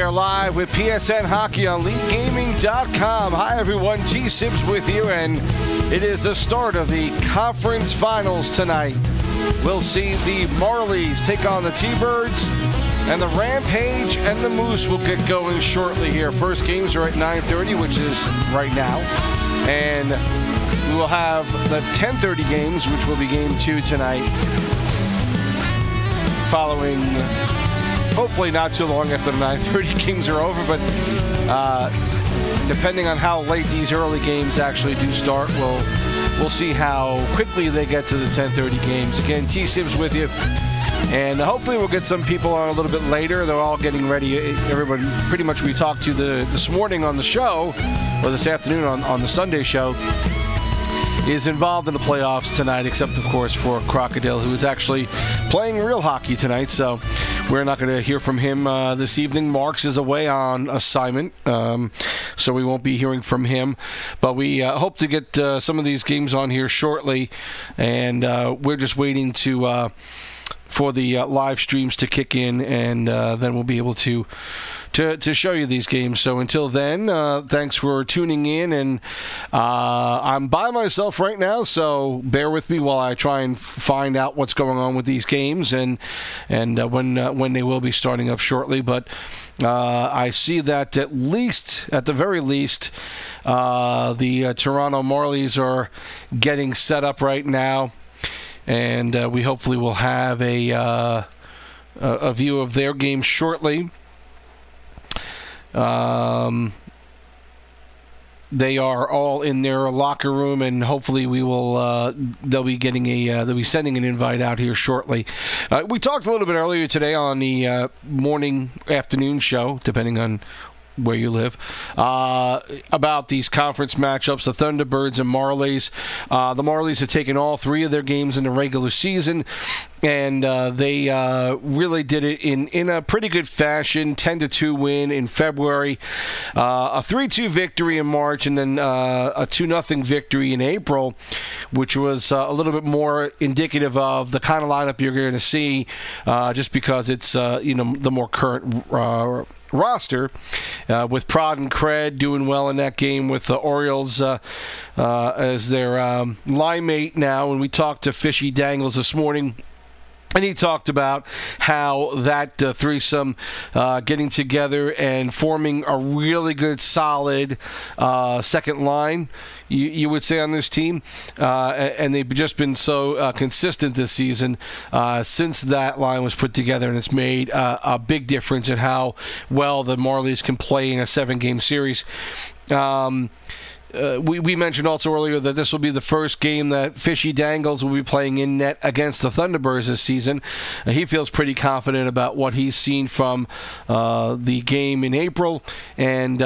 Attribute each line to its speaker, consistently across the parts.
Speaker 1: are live with PSN Hockey on LeagueGaming.com. Hi, everyone. TSibs with you, and it is the start of the conference finals tonight. We'll see the Marlies take on the T-Birds, and the Rampage and the Moose will get going shortly here. First games are at 9:30, which is right now, and we will have the 10:30 games, which will be game 2 tonight, following hopefully not too long after the 9:30 games are over, but depending on how late these early games actually do start, we'll see how quickly they get to the 10:30 games. Again, T-Sibs with you, and hopefully we'll get some people on a little bit later. They're all getting ready. Everybody pretty much we talked to this morning on the show, or this afternoon on the Sunday show, is involved in the playoffs tonight, except, of course, for Crocodile, who is actually playing real hockey tonight. So we're not going to hear from him this evening. Marks is away on assignment, so we won't be hearing from him. But we hope to get some of these games on here shortly, and we're just waiting for the live streams to kick in, and then we'll be able to show you these games. So until then, thanks for tuning in, and I'm by myself right now, so bear with me while I try and find out what's going on with these games and when they will be starting up shortly. But I see that at the very least, the Toronto Marlies are getting set up right now, and we hopefully will have a view of their game shortly. They are all in their locker room, and hopefully we will. They'll be sending an invite out here shortly. We talked a little bit earlier today on the afternoon show, depending on where you live, about these conference matchups, the Thunderbirds and Marlies. The Marlies have taken all 3 of their games in the regular season, and they really did it in a pretty good fashion. 10-2 win in February, a 3-2 victory in March, and then a 2-0 victory in April, which was a little bit more indicative of the kind of lineup you're going to see, just because it's the more current roster, with Prod and Cred doing well in that game with the Orioles as their line mate now. And we talked to Fishy Dangles this morning, and he talked about how that threesome getting together and forming a really good, solid second line, you would say, on this team. And they've just been so consistent this season since that line was put together, and it's made a big difference in how well the Marlies can play in a 7-game series. We mentioned also earlier that this will be the first game that Fishy Dangles will be playing in net against the Thunderbirds this season. He feels pretty confident about what he's seen from the game in April, and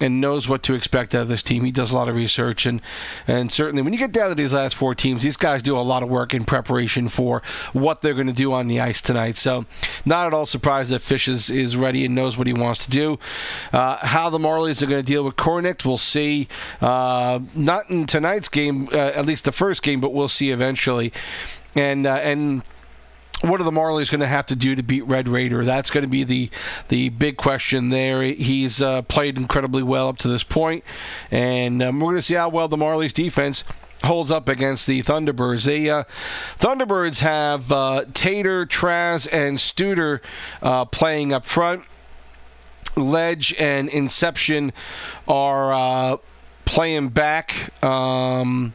Speaker 1: knows what to expect out of this team. He does a lot of research, and certainly when you get down to these last 4 teams, these guys do a lot of work in preparation for what they're going to do on the ice tonight. So not at all surprised that Fish is ready and knows what he wants to do. How the Marlies are going to deal with Kornick, we'll see. Not in tonight's game, at least the first game, but we'll see eventually. And what are the Marlies going to have to do to beat Red Raider? That's going to be the big question there. He's played incredibly well up to this point, and we're going to see how well the Marlies defense holds up against the Thunderbirds. The Thunderbirds have Tater, Traz, and Studer playing up front. Ledge and Inception are playing back on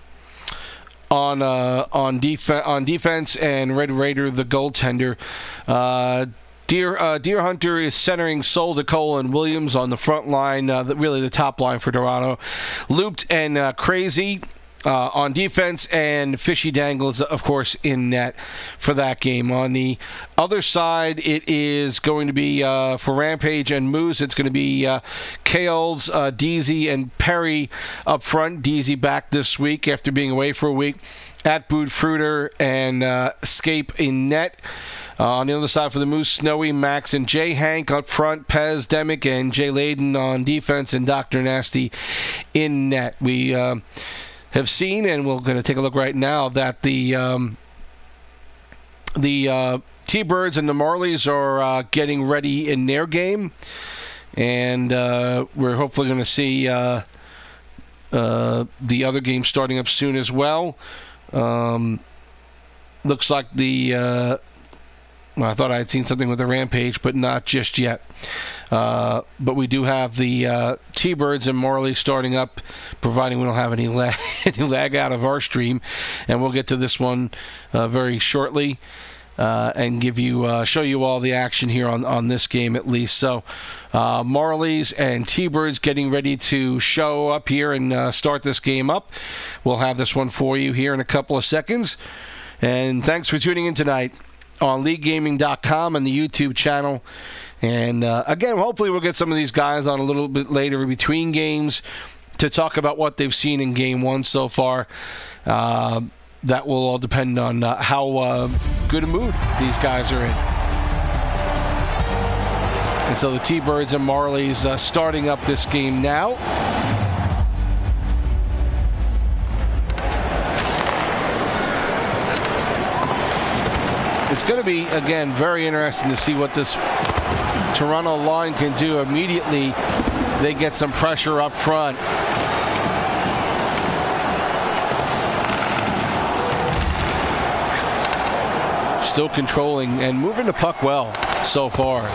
Speaker 1: defense, and Red Raider, the goaltender. Deer Hunter is centering Sol, Cole, and Williams on the front line, really the top line for Toronto. Looped and Crazy on defense, and Fishy Dangles, of course, in net for that game. On the other side, it is going to be, for Rampage and Moose, it's going to be Kales, Deasy, and Perry up front. Deasy back this week after being away for a week. Atwood, Fruiter, and Scape in net. On the other side for the Moose, Snowy, Max, and Jay Hank up front. Pez, Demick, and Jay Layden on defense, and Dr. Nasty in net. We have seen, and we're going to take a look right now, that the T-Birds and the Marlies are getting ready in their game. And we're hopefully going to see the other game starting up soon as well. Looks like well, I thought I had seen something with the Rampage, but not just yet. But we do have the T-Birds and Marlies starting up, providing we don't have any lag out of our stream. And we'll get to this one very shortly and show you all the action here on this game at least. So Marlies and T-Birds getting ready to show up here and start this game up. We'll have this one for you here in a couple of seconds. And thanks for tuning in tonight on LeagueGaming.com and the YouTube channel. And again, hopefully we'll get some of these guys on a little bit later between games to talk about what they've seen in Game 1 so far. That will all depend on how good a mood these guys are in. And so the T-Birds and Marlies starting up this game now. It's going to be, again, very interesting to see what this Toronto line can do. Immediately, they get some pressure up front. Still controlling and moving the puck well so far.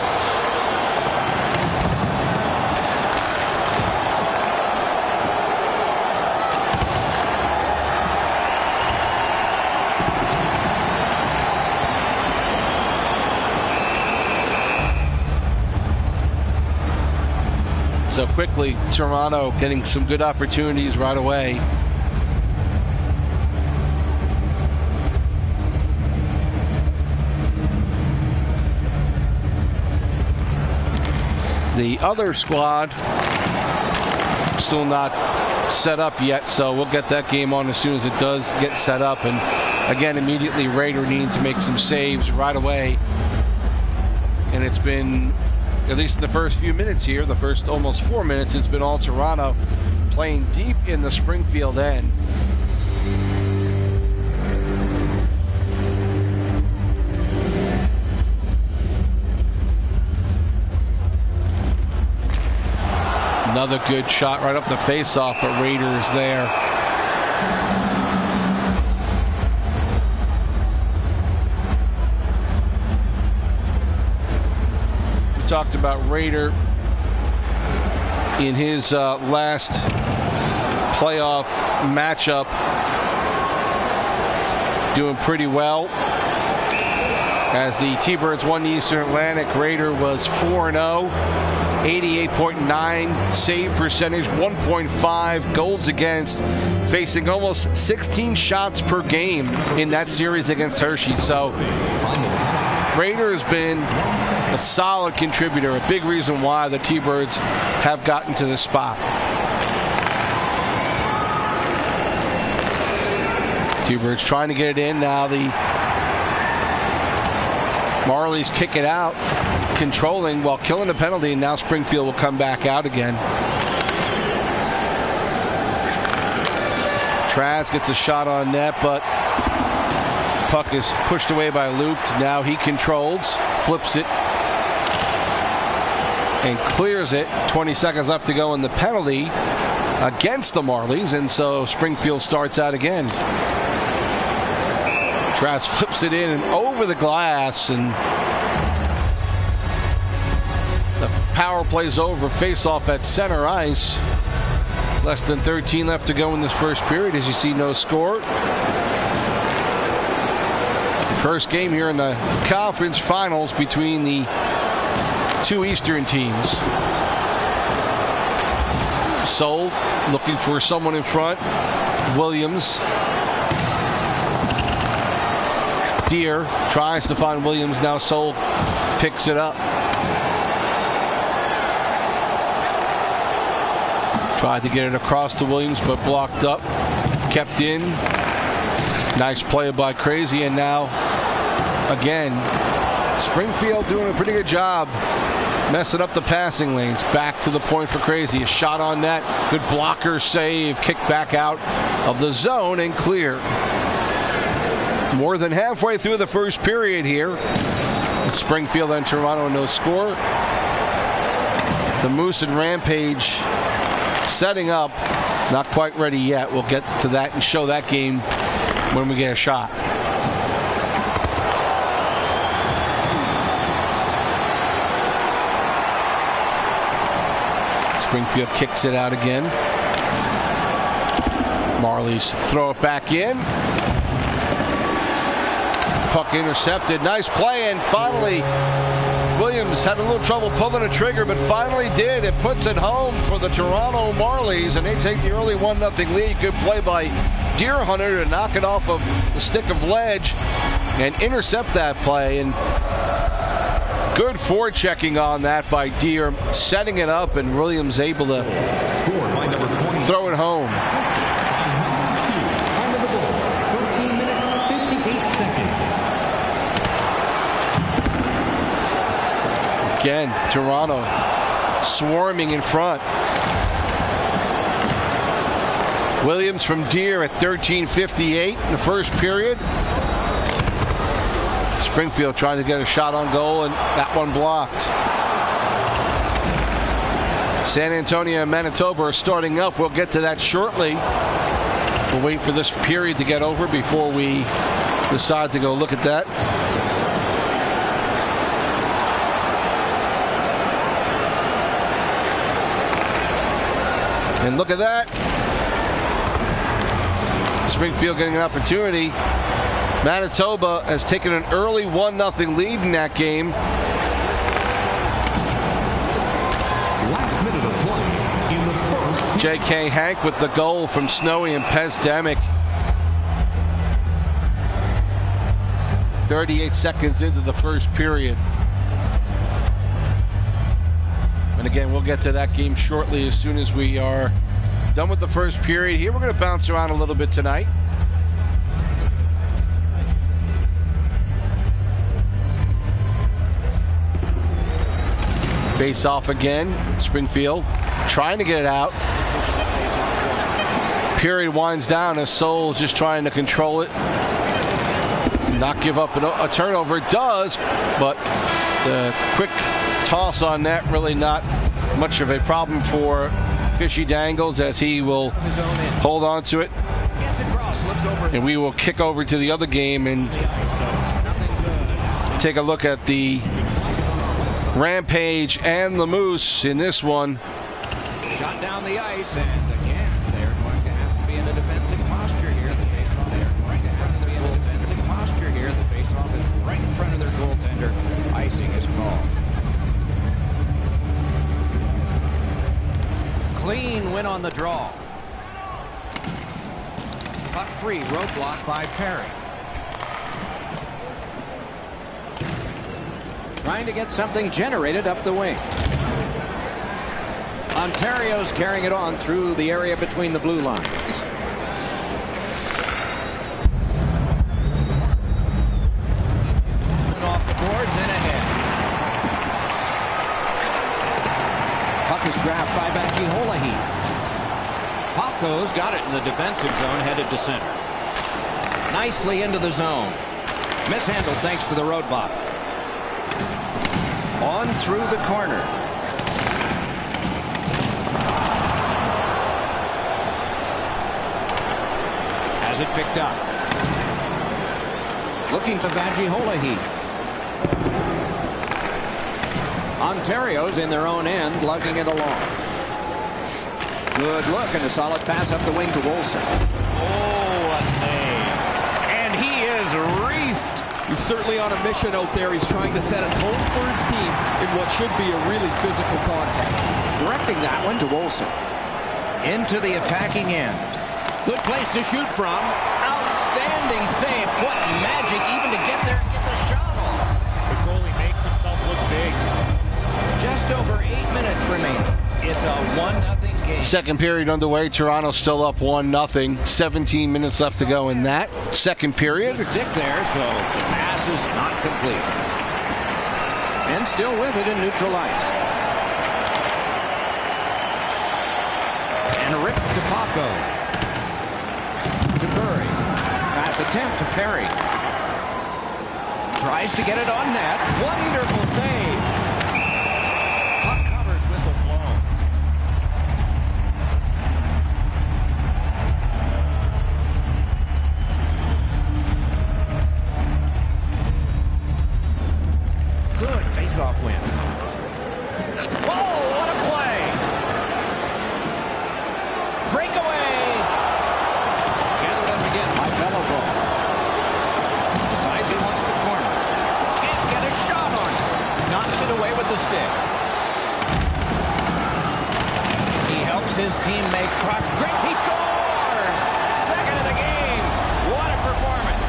Speaker 1: So quickly, Toronto getting some good opportunities right away. The other squad still not set up yet, so we'll get that game on as soon as it does get set up. And again, immediately Raider needing to make some saves right away. And it's been, at least in the first few minutes here, the first almost 4 minutes, it's been all Toronto playing deep in the Springfield end. Another good shot right up the face-off, but Raiders there. We talked about Raider in his last playoff matchup doing pretty well. As the T-Birds won the Eastern Atlantic, Raider was 4-0. 88.9 save percentage, 1.5 goals against, facing almost 16 shots per game in that series against Hershey. So Raider has been a solid contributor, a big reason why the T-Birds have gotten to this spot. T-Birds trying to get it in. Now the Marlies kick it out, controlling while killing the penalty, and now Springfield will come back out again. Traz gets a shot on net, but puck is pushed away by Luke. Now he controls, flips it, and clears it. 20 seconds left to go in the penalty against the Marlies, and so Springfield starts out again. Traz flips it in and over the glass, and the power plays over. Face-off at center ice. Less than 13 left to go in this first period. As you see, no score. First game here in the conference finals between the two Eastern teams. Sold, looking for someone in front. Williams. Deer tries to find Williams. Now Soul picks it up. Tried to get it across to Williams, but blocked up. Kept in. Nice play by Crazy, and now again Springfield doing a pretty good job messing up the passing lanes. Back to the point for Crazy. A shot on net. Good blocker save. Kick back out of the zone and clear. More than halfway through the first period here. It's Springfield and Toronto, no score. The Moose and Rampage setting up. Not quite ready yet. We'll get to that and show that game when we get a shot. Springfield kicks it out again. Marlies throw it back in. Puck intercepted. Nice play, and finally Williams had a little trouble pulling the trigger, but finally did. It puts it home for the Toronto Marlies, and they take the early 1-0 lead. Good play by Deer Hunter to knock it off of the stick of Ledge and intercept that play. And good forechecking on that by Deer, setting it up, and Williams able to throw it home. Again, Toronto swarming in front. Williams from Deer at 13:58 in the first period. Springfield trying to get a shot on goal, and that one blocked. San Antonio and Manitoba are starting up. We'll get to that shortly. We'll wait for this period to get over before we decide to go look at that. And look at that. Springfield getting an opportunity. Manitoba has taken an early 1-0 lead in that game.
Speaker 2: Last minute of play in the first.
Speaker 1: J.K. Hank with the goal from Snowy and Pesdemic. 38 seconds into the first period. And again, we'll get to that game shortly as soon as we are done with the first period. Here we're going to bounce around a little bit tonight. Face off again. Springfield trying to get it out. Period winds down as Souls just trying to control it. Not give up a turnover. It does, but the quick toss on net really not much of a problem for Fishy Dangles, as he will hold on to it. And we will kick over to the other game and take a look at the Rampage and the Moose in this one.
Speaker 3: Shot down the ice, and again, they're going to have to be in a defensive posture here. The face-off, they're going to have to be in a defensive posture here. The face-off is right in front of their goaltender. Icing is called. Clean win on the draw. Puck free, roadblock by Perry. Trying to get something generated up the wing. Ontario's carrying it on through the area between the blue lines. And off the boards and ahead. Puck is grabbed by Vajiholahi. Paco's got it in the defensive zone, headed to center. Nicely into the zone. Mishandled thanks to the roadblock. On through the corner. Has it picked up. Looking to Vajiholahi. Ontario's in their own end, lugging it along. Good look, and a solid pass up the wing to Wolson. Oh, a save. And he is reefed.
Speaker 4: He's certainly on a mission out there. He's trying to set a tone for his team in what should be a really physical contest.
Speaker 3: Directing that one to Wolson. Into the attacking end. Good place to shoot from. Outstanding save. What magic even to get there and get the shot off.
Speaker 5: The goalie makes himself look big.
Speaker 3: Just over 8 minutes remaining. It's a 1-0 game.
Speaker 1: Second period underway. Toronto still up 1-0. 17 minutes left to go in that second period.
Speaker 3: Stick there, so the pass is not complete. And still with it in neutral ice. And a rip to Paco. To Murray. Pass attempt to Perry. Tries to get it on net. Wonderful save. Puck covered, whistle blown. Good face-off win. Whoa, what a play! Breakaway! Gathered up again by Beliveau. Decides he wants the corner. Can't get a shot on it. Knocks it away with the stick. He helps his team make progress. He scores! Second of the game. What a performance.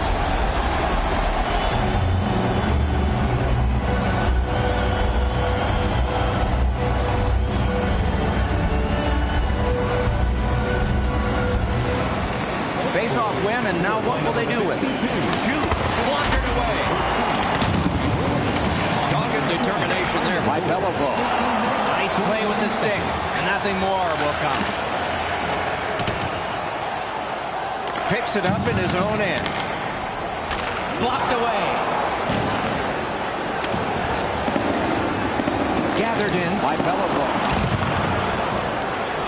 Speaker 3: Face-off win, and now what will they do with it? Shoots, blundered away. Dogged determination there by Beliveau. Nice play with the stick. Nothing more will come. Picks it up in his own end. Blocked away. Gathered in by Beliveau.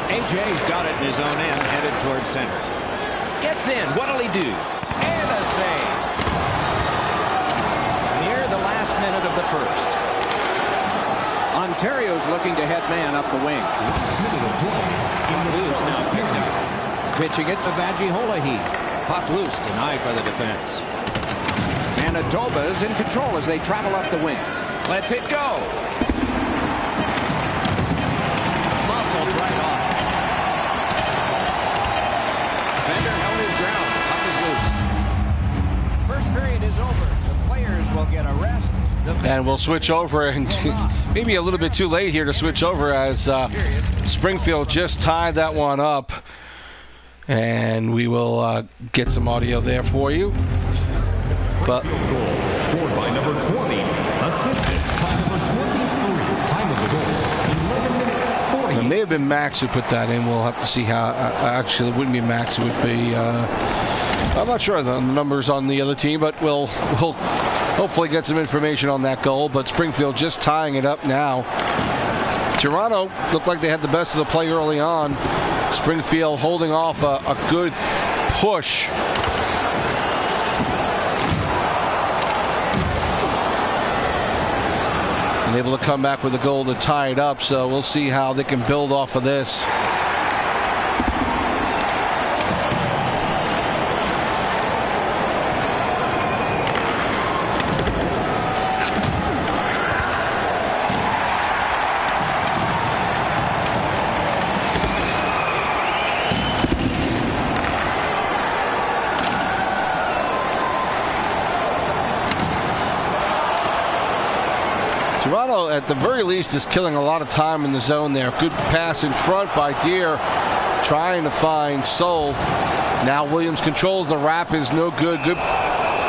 Speaker 3: AJ's got it in his own end, headed towards center. Gets in. What'll he do? And a save. Near the last minute of the first. Ontario's looking to head man up the wing. Loose now picked up. Pitching it to Vaji-Holahi. Puck loose, denied by the defense. Manitoba's in control as they travel up the wing. Lets it go. Muscled right off. Defender held his ground. Puck is loose. First period is over. The players will get a rest.
Speaker 1: And we'll switch over, and maybe a little bit too late here to switch over as Springfield just tied that one up. And we will get some audio there for you. But
Speaker 2: Scored by number 20, assisted by number 23. Time of the goal, 11 minutes, 40.
Speaker 1: it may have been Max who put that in. We'll have to see how. Actually, it wouldn't be Max. It would be. I'm not sure the numbers on the other team, but we'll hopefully get some information on that goal. But Springfield just tying it up now. Toronto looked like they had the best of the play early on. Springfield holding off a good push. And able to come back with a goal to tie it up. So we'll see how they can build off of this. Toronto, at the very least, is killing a lot of time in the zone there. Good pass in front by Deere, trying to find Soul. Now Williams controls the wrap, is no good. Good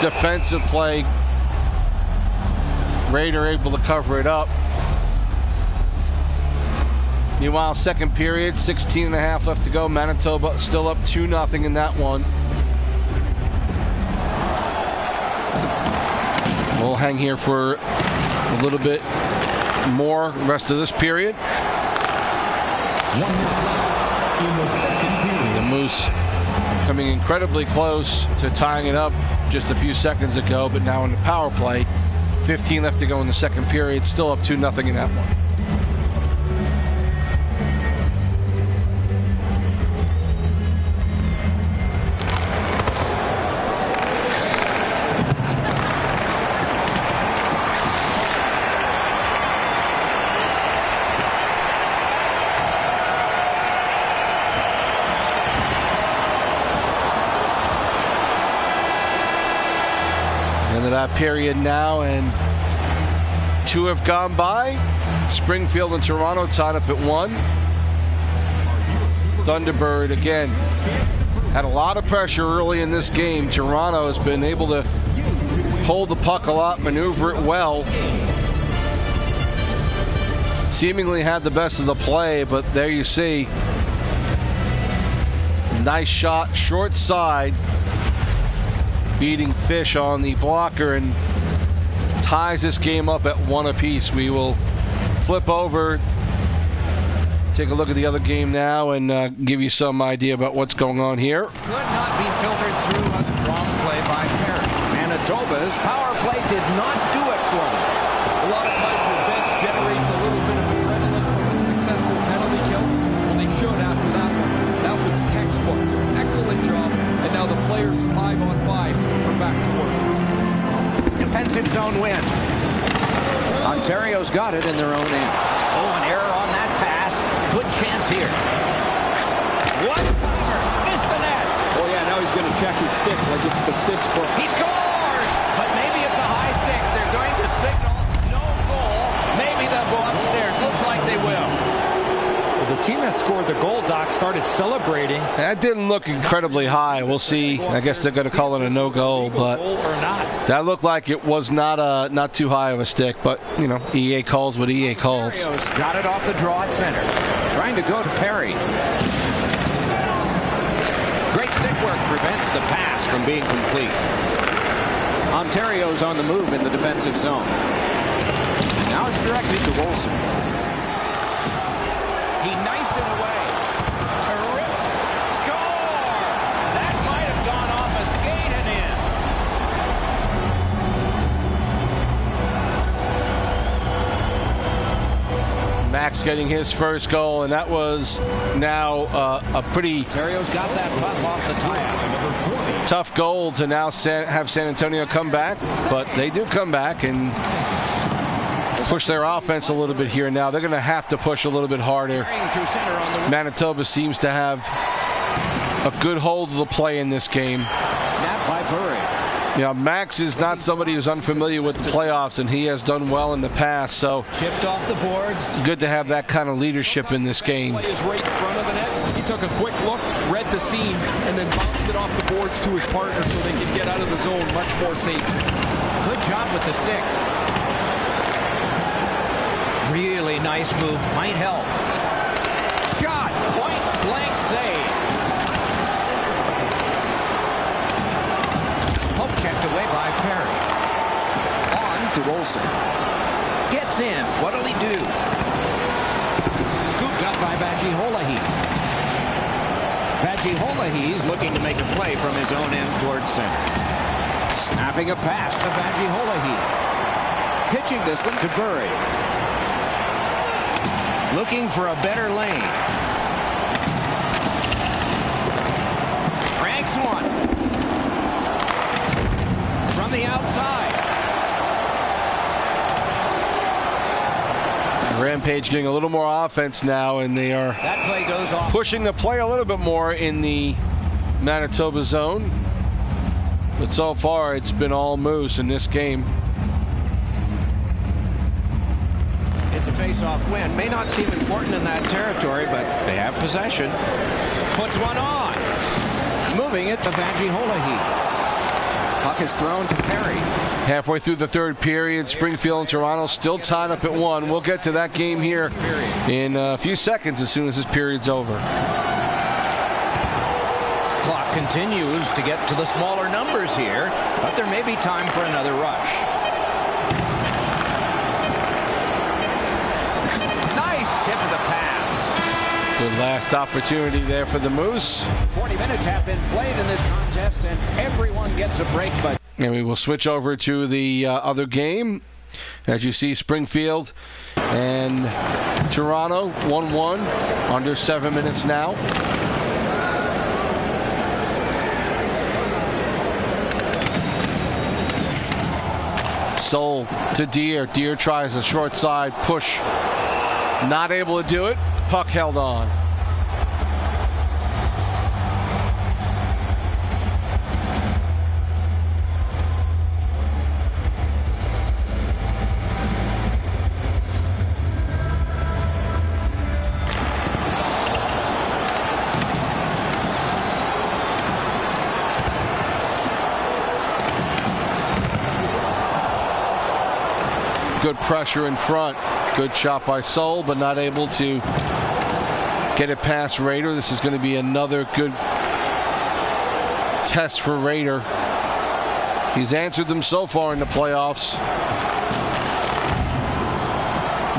Speaker 1: defensive play. Raider able to cover it up. Meanwhile, second period, 16.5 left to go. Manitoba still up 2-0 in that one. We'll hang here for a little bit more rest of this period. The Moose coming incredibly close to tying it up just a few seconds ago, but now in the power play. 15 left to go in the second period. Still up 2-0 in that one. That period now, and 2 have gone by. Springfield and Toronto tied up at 1. Thunderbird again had a lot of pressure early in this game. Toronto has been able to hold the puck a lot, maneuver it well. Seemingly had the best of the play, but there you see. Nice shot, short side. Beating Fish on the blocker and ties this game up at 1 apiece. We will flip over, take a look at the other game now, and give you some idea about what's going on here.
Speaker 3: Could not be filtered through a strong play by Perry. Manitoba's power play did not do it for them. A lot of
Speaker 4: excellent job. And now the players 5-on-5 are back to work.
Speaker 3: Defensive zone win. Ontario's got it in their own end. Oh, an error on that pass. Good chance here. One-timer. Missed the net.
Speaker 4: Oh, yeah, now he's going to check his stick like it's the stick's book.
Speaker 3: He scores! But maybe it's a high stick. They're going to signal no goal. Maybe they'll go upstairs. Looks like they will.
Speaker 5: The team that scored the goal, Doc, started celebrating.
Speaker 1: That didn't look incredibly high. We'll see. I guess they're going to call it a no-goal, but that looked like it was not too high of a stick. But, you know, EA calls what EA calls.
Speaker 3: Ontario's got it off the draw at center. Trying to go to Perry. Great stick work prevents the pass from being complete. Ontario's on the move in the defensive zone. Now it's directed to Wilson. He knifed it away. Terrific. Score! That might have gone off a skate and in.
Speaker 1: Max getting his first goal, and that was now a pretty
Speaker 3: Ontario's got that puck off the tie.
Speaker 1: tough goal to now have San Antonio come back, but they do come back and push their offense a little bit here now. They're going to have to push a little bit harder. Manitoba seems to have a good hold of the play in this game.
Speaker 3: Nap by Burry.
Speaker 1: You know, Max is not somebody who's unfamiliar with the playoffs, and he has done well in the past, so
Speaker 3: Chipped off the boards.
Speaker 1: good to have that kind of leadership in this game.
Speaker 4: Play is right in front of the net. He took a quick look, read the seam, and then bounced it off the boards to his partner so they can get out of the zone much more safe.
Speaker 3: Good job with the stick. Really nice move. Might help. Shot. Point blank save. Poke checked away by Perry. On to Olsen. Gets in. What'll he do? Scooped up by Vajiholahi. Vajiholahi's looking to make a play from his own end towards center. Snapping a pass to Vajiholahi. Pitching this one to Burry. Looking for a better lane. Ranks one. From the outside.
Speaker 1: Rampage getting a little more offense now, and they are
Speaker 3: That play goes off.
Speaker 1: pushing the play a little bit more in the Manitoba zone. But so far, it's been all Moose in this game.
Speaker 3: It's a face-off win. May not seem important in that territory, but they have possession. Puts one on. Moving it to Vajiholahi. Puck is thrown to Perry.
Speaker 1: Halfway through the third period, Springfield and Toronto still tied up at 1. We'll get to that game here in a few seconds as soon as this period's over.
Speaker 3: Clock continues to get to the smaller numbers here, but there may be time for another rush. Tip of the pass.
Speaker 1: Good last opportunity there for the Moose.
Speaker 3: 40 minutes have been played in this contest, and everyone gets a break. But
Speaker 1: And we will switch over to the other game. As you see, Springfield and Toronto 1-1, under 7 minutes now. Soul to Deere. Deere tries a short side push. Not able to do it. Puck held on. Good pressure in front. Good shot by Soul, but not able to get it past Rader. This is going to be another good test for Rader. He's answered them so far in the playoffs.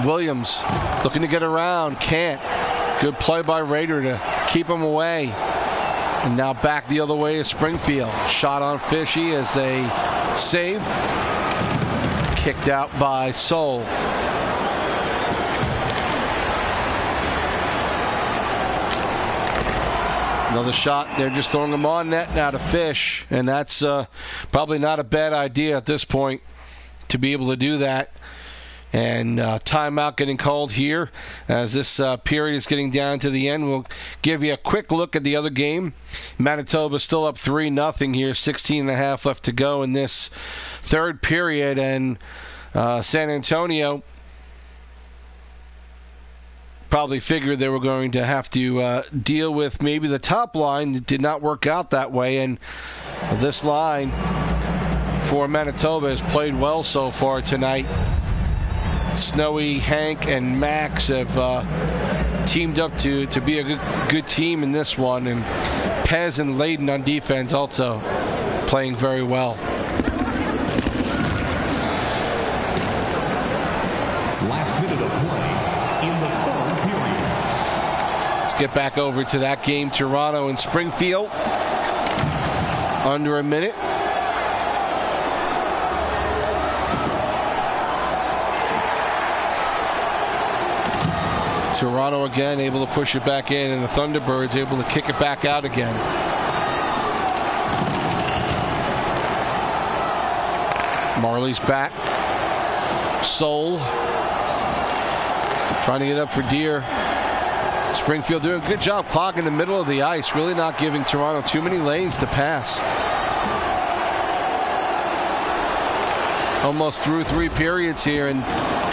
Speaker 1: Williams looking to get around. Can't. Good play by Rader to keep him away. And now back the other way is Springfield. Shot on Fishy as a save. Kicked out by Soul. Another shot. They're just throwing them on net now to fish, and that's probably not a bad idea at this point to be able to do that. And timeout getting called here as this period is getting down to the end. We'll give you a quick look at the other game. Manitoba still up 3-0 here, 16.5 left to go in this third period. And San Antonio probably figured they were going to have to deal with maybe the top line. It did not work out that way. And this line for Manitoba has played well so far tonight. Snowy, Hank, and Max have teamed up to be a good team in this one. And Pez and Layden on defense also playing very well.
Speaker 2: Last minute of play in the third period.
Speaker 1: Let's get back over to that game. Toronto and Springfield. Under a minute. Toronto again able to push it back in, and the Thunderbirds able to kick it back out again. Marlies back. Soul trying to get up for Deer. Springfield doing a good job clogging the middle of the ice, really not giving Toronto too many lanes to pass. Almost through 3 periods here, and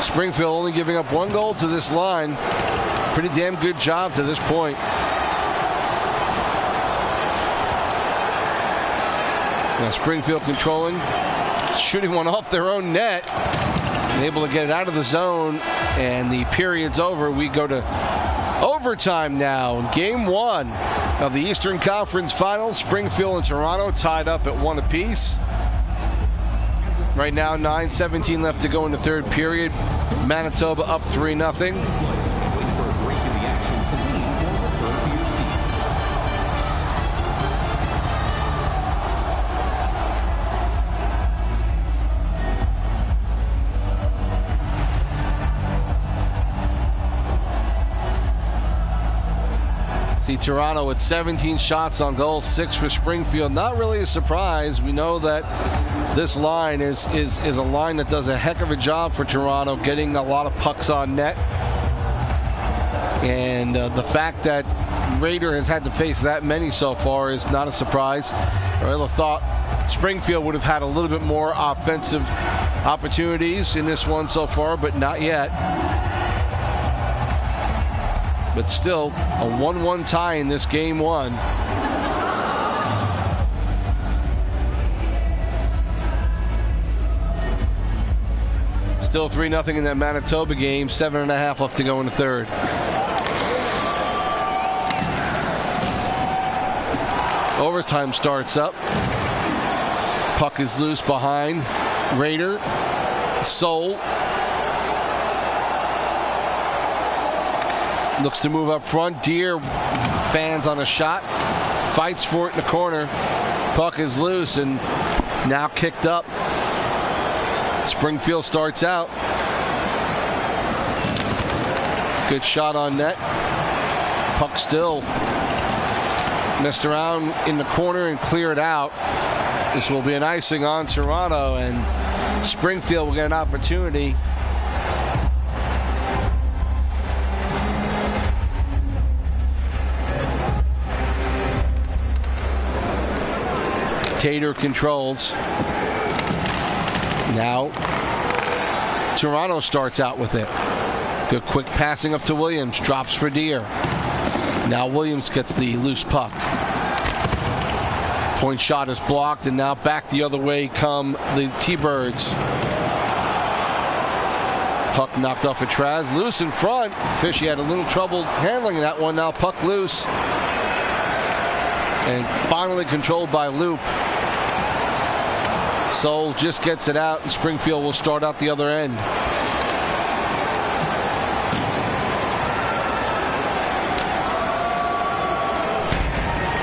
Speaker 1: Springfield only giving up 1 goal to this line. Pretty damn good job to this point. Now Springfield controlling, shooting one off their own net, and able to get it out of the zone, and the period's over. We go to overtime now. Game 1 of the Eastern Conference Finals. Springfield and Toronto tied up at 1 apiece. Right now, 9:17 left to go in the third period. Manitoba up 3-0. See Toronto with 17 shots on goal, 6 for Springfield. Not really a surprise. We know that this line is a line that does a heck of a job for Toronto, getting a lot of pucks on net. And the fact that Raider has had to face that many so far is not a surprise. I would have thought Springfield would have had a little bit more offensive opportunities in this one so far, but not yet. But still, a 1-1 tie in this game 1. Still 3-0 in that Manitoba game. 7.5 left to go in the third. Overtime starts up. Puck is loose behind Raider. Soul looks to move up front. Deer fans on a shot. Fights for it in the corner. Puck is loose and now kicked up. Springfield starts out. Good shot on net. Puck still messed around in the corner and cleared out. This will be an icing on Toronto, and Springfield will get an opportunity. Tater controls. Now Toronto starts out with it. Good quick passing up to Williams. Drops for Deer. Now Williams gets the loose puck. Point shot is blocked, and now back the other way come the T-Birds. Puck knocked off of Traz. Loose in front. Fishy had a little trouble handling that one. Now puck loose. And finally controlled by Loop. Soul just gets it out, and Springfield will start out the other end.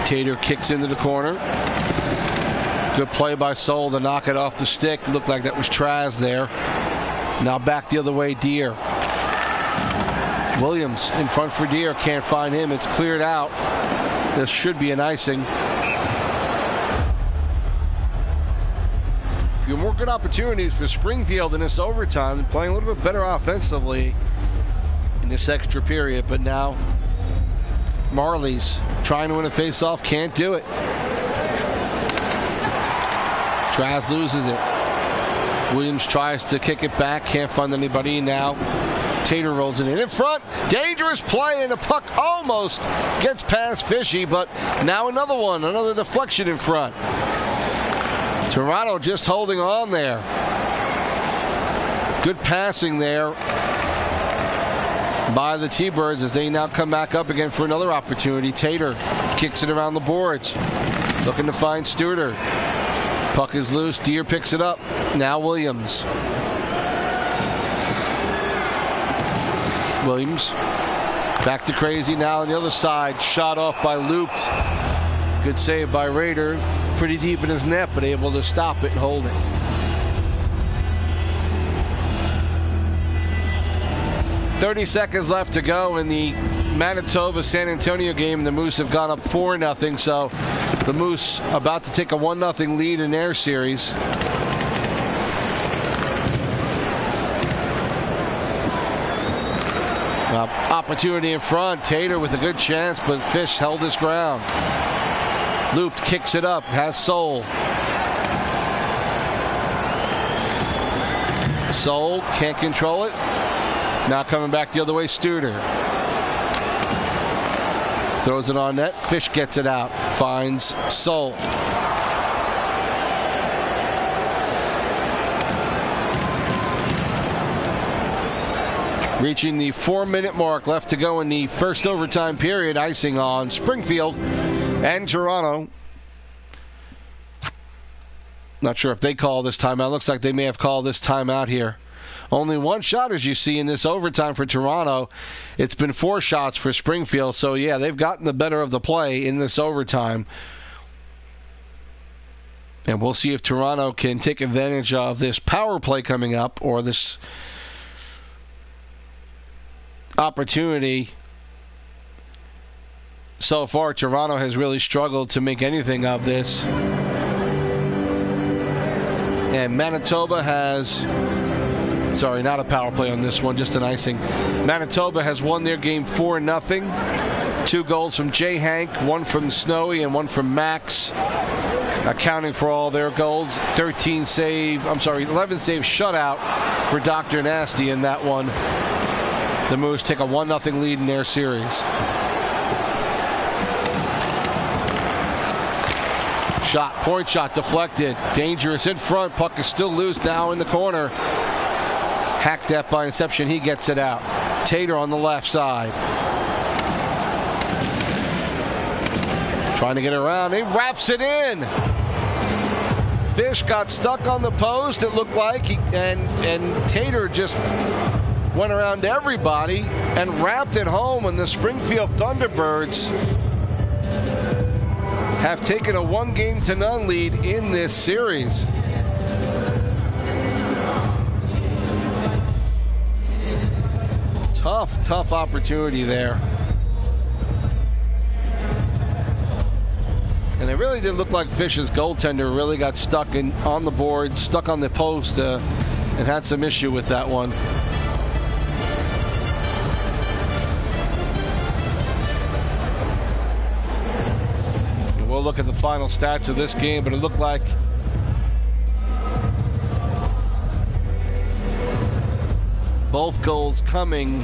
Speaker 1: Tater kicks into the corner. Good play by Soul to knock it off the stick. Looked like that was Traz there. Now back the other way, Deer. Williams in front for Deer. Can't find him. It's cleared out. This should be an icing. A few more good opportunities for Springfield in this overtime. They're playing a little bit better offensively in this extra period, but now Marlies trying to win a face-off, can't do it. Traz loses it. Williams tries to kick it back, can't find anybody. Now Tater rolls it in front. Dangerous play, and the puck almost gets past Fishy, but now another one, another deflection in front. Toronto just holding on there. Good passing there by the T-Birds as they now come back up again for another opportunity. Tater kicks it around the boards, looking to find Studer. Puck is loose. Deere picks it up. Now Williams. Williams back to Crazy now on the other side. Shot off by Looped. Good save by Rader. Pretty deep in his net, but able to stop it and hold it. .30 seconds left to go in the Manitoba-San Antonio game. The Moose have gone up 4-0, so the Moose about to take a 1-0 lead in their series. Opportunity in front. Tater with a good chance, but Fish held his ground. Looped kicks it up, has Soul. Soul can't control it. Now coming back the other way, Studer. Throws it on net. Fish gets it out. Finds Soul. Reaching the 4-minute mark left to go in the first overtime period. Icing on Springfield and Toronto. Not sure if they call this timeout. Looks like they may have called this timeout here. Only one shot, as you see, in this overtime for Toronto. It's been 4 shots for Springfield. So, yeah, they've gotten the better of the play in this overtime. And we'll see if Toronto can take advantage of this power play coming up, or this opportunity. So far, Toronto has really struggled to make anything of this. And Manitoba has... Sorry, not a power play on this one, just an icing. Manitoba has won their game 4-0. 2 goals from Jay Hank, 1 from Snowy and 1 from Max, accounting for all their goals. 11 save shutout for Dr. Nasty in that one. The Moose take a 1-0 lead in their series. Point shot deflected. Dangerous in front. Puck is still loose now in the corner. Hacked at by Inception. He gets it out. Tater on the left side. Trying to get around. He wraps it in. Fish got stuck on the post, it looked like. And Tater just went around everybody and wrapped it home. And the Springfield Thunderbirds have taken a 1-0 lead in this series. Tough opportunity there. And it really did look like Fish's goaltender really got stuck on the board, stuck on the post, and had some issue with that one. And we'll look at the final stats of this game, but it looked like both goals coming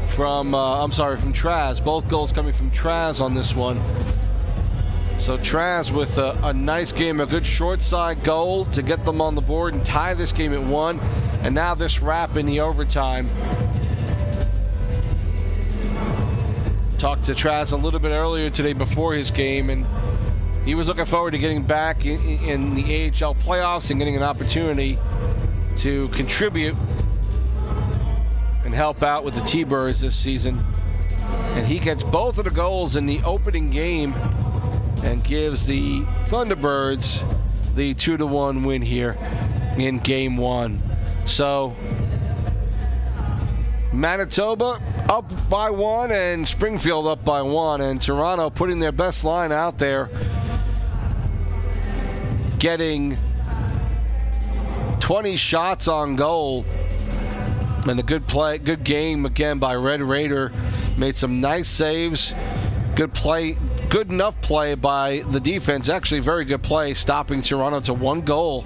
Speaker 1: from Traz. Both goals coming from Traz on this one. So Traz with a nice game, a good short side goal to get them on the board and tie this game at 1. And now this wrap in the overtime. Talked to Traz a little bit earlier today before his game, and he was looking forward to getting back in the AHL playoffs and getting an opportunity to contribute and help out with the T-Birds this season. And he gets both of the goals in the opening game and gives the Thunderbirds the 2-1 win here in Game 1. So Manitoba up by 1 and Springfield up by 1. And Toronto putting their best line out there, getting 20 shots on goal. And a good game again by Red Raider. Made some nice saves. Good play, good enough play by the defense. Actually, very good play, stopping Toronto to 1 goal.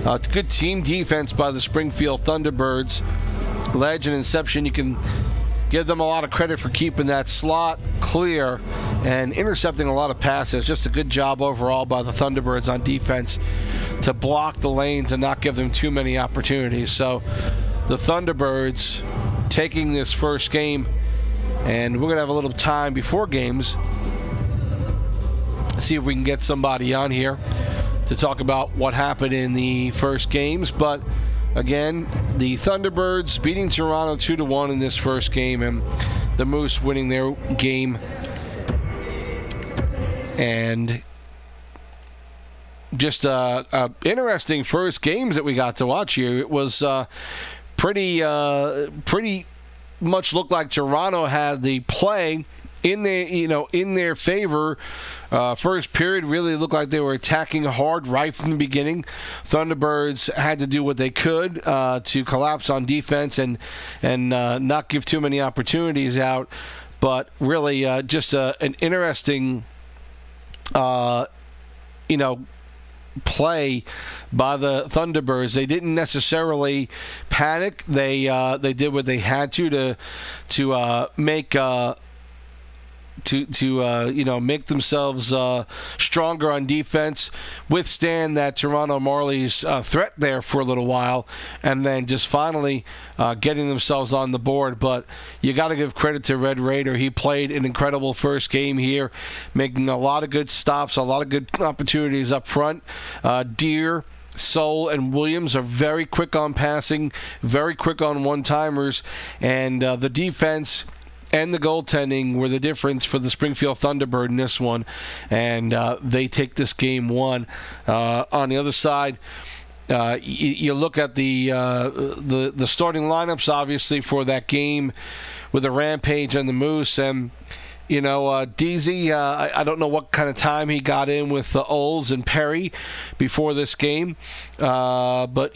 Speaker 1: It's good team defense by the Springfield Thunderbirds. Ledge and Inception, you can give them a lot of credit for keeping that slot clear and intercepting a lot of passes. Just a good job overall by the Thunderbirds on defense to block the lanes and not give them too many opportunities. So the Thunderbirds taking this first game, and we're going to have a little time before games, see if we can get somebody on here to talk about what happened in the first games. But again, the Thunderbirds beating Toronto 2-1 in this first game, and the Moose winning their game. And just interesting first games that we got to watch here. It was pretty much looked like Toronto had the play in their favor. First period really looked like they were attacking hard right from the beginning. Thunderbirds had to do what they could to collapse on defense and not give too many opportunities out. But really, just an interesting, play by the Thunderbirds. They didn't necessarily panic. They did what they had to make make themselves stronger on defense, withstand that Toronto Marlies threat there for a little while, and then just finally getting themselves on the board. But you got to give credit to Red Raider. He played an incredible first game here, making a lot of good stops, a lot of good opportunities up front. Deere, Soul, and Williams are very quick on passing, very quick on one-timers, and the defense and the goaltending were the difference for the Springfield Thunderbird in this one, and they take this game 1. On the other side, you look at the starting lineups, obviously, for that game with the Rampage and the Moose, and DZ, I don't know what kind of time he got in with Oles and Perry before this game, but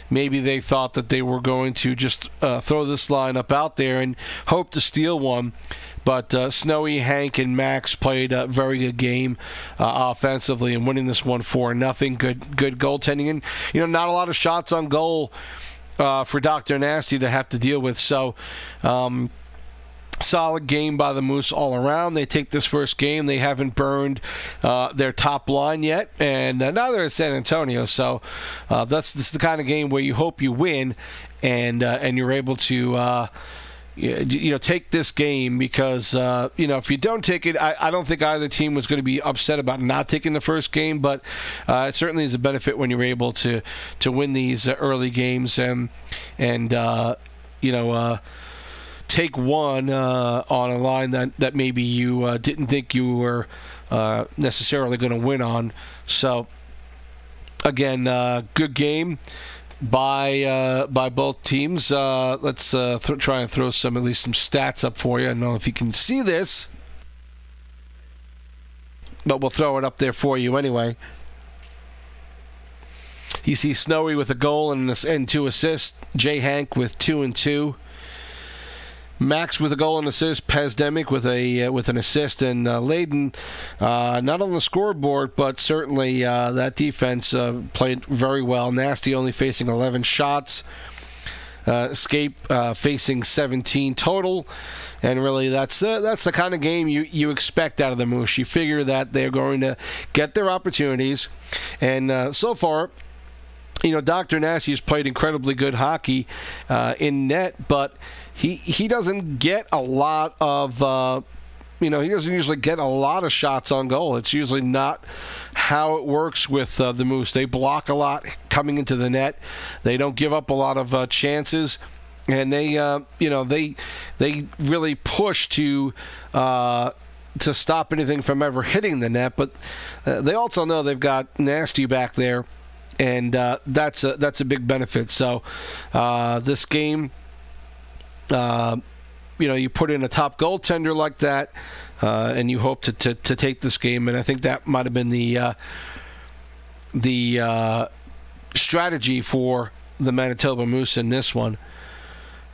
Speaker 1: maybe they thought that they were going to just throw this lineup out there and hope to steal one. But Snowy, Hank, and Max played a very good game offensively and winning this 1-4-0. Good goaltending, and not a lot of shots on goal for Dr. Nasty to have to deal with. So. Solid game by the Moose all around. They take this first game. They haven't burned their top line yet, and now they're in San Antonio. So this is the kind of game where you hope you win, and you're able to take this game, because if you don't take it, I don't think either team was going to be upset about not taking the first game, but it certainly is a benefit when you're able to win these early games and take one on a line that maybe you didn't think you were necessarily going to win on. So again, good game by both teams. Let's try and throw at least some stats up for you. I don't know if you can see this, but we'll throw it up there for you anyway. You see Snowy with a goal and 2 assists. Jay Hank with 2 and 2. Max with a goal and assist, Pazdemic with an assist, and Layden not on the scoreboard, but certainly that defense played very well. Nasty only facing 11 shots, Escape facing 17 total, and really that's the kind of game you expect out of the Moose. You figure that they're going to get their opportunities, and so far, Dr. Nasty has played incredibly good hockey in net, but he doesn't get a lot of he doesn't usually get a lot of shots on goal. It's usually not how it works with the Moose. They block a lot coming into the net. They don't give up a lot of chances, and they really push to stop anything from ever hitting the net. But they also know they've got Nasty back there, and that's a big benefit. So this game, you put in a top goaltender like that, and you hope to take this game. And I think that might have been the strategy for the Manitoba Moose in this one.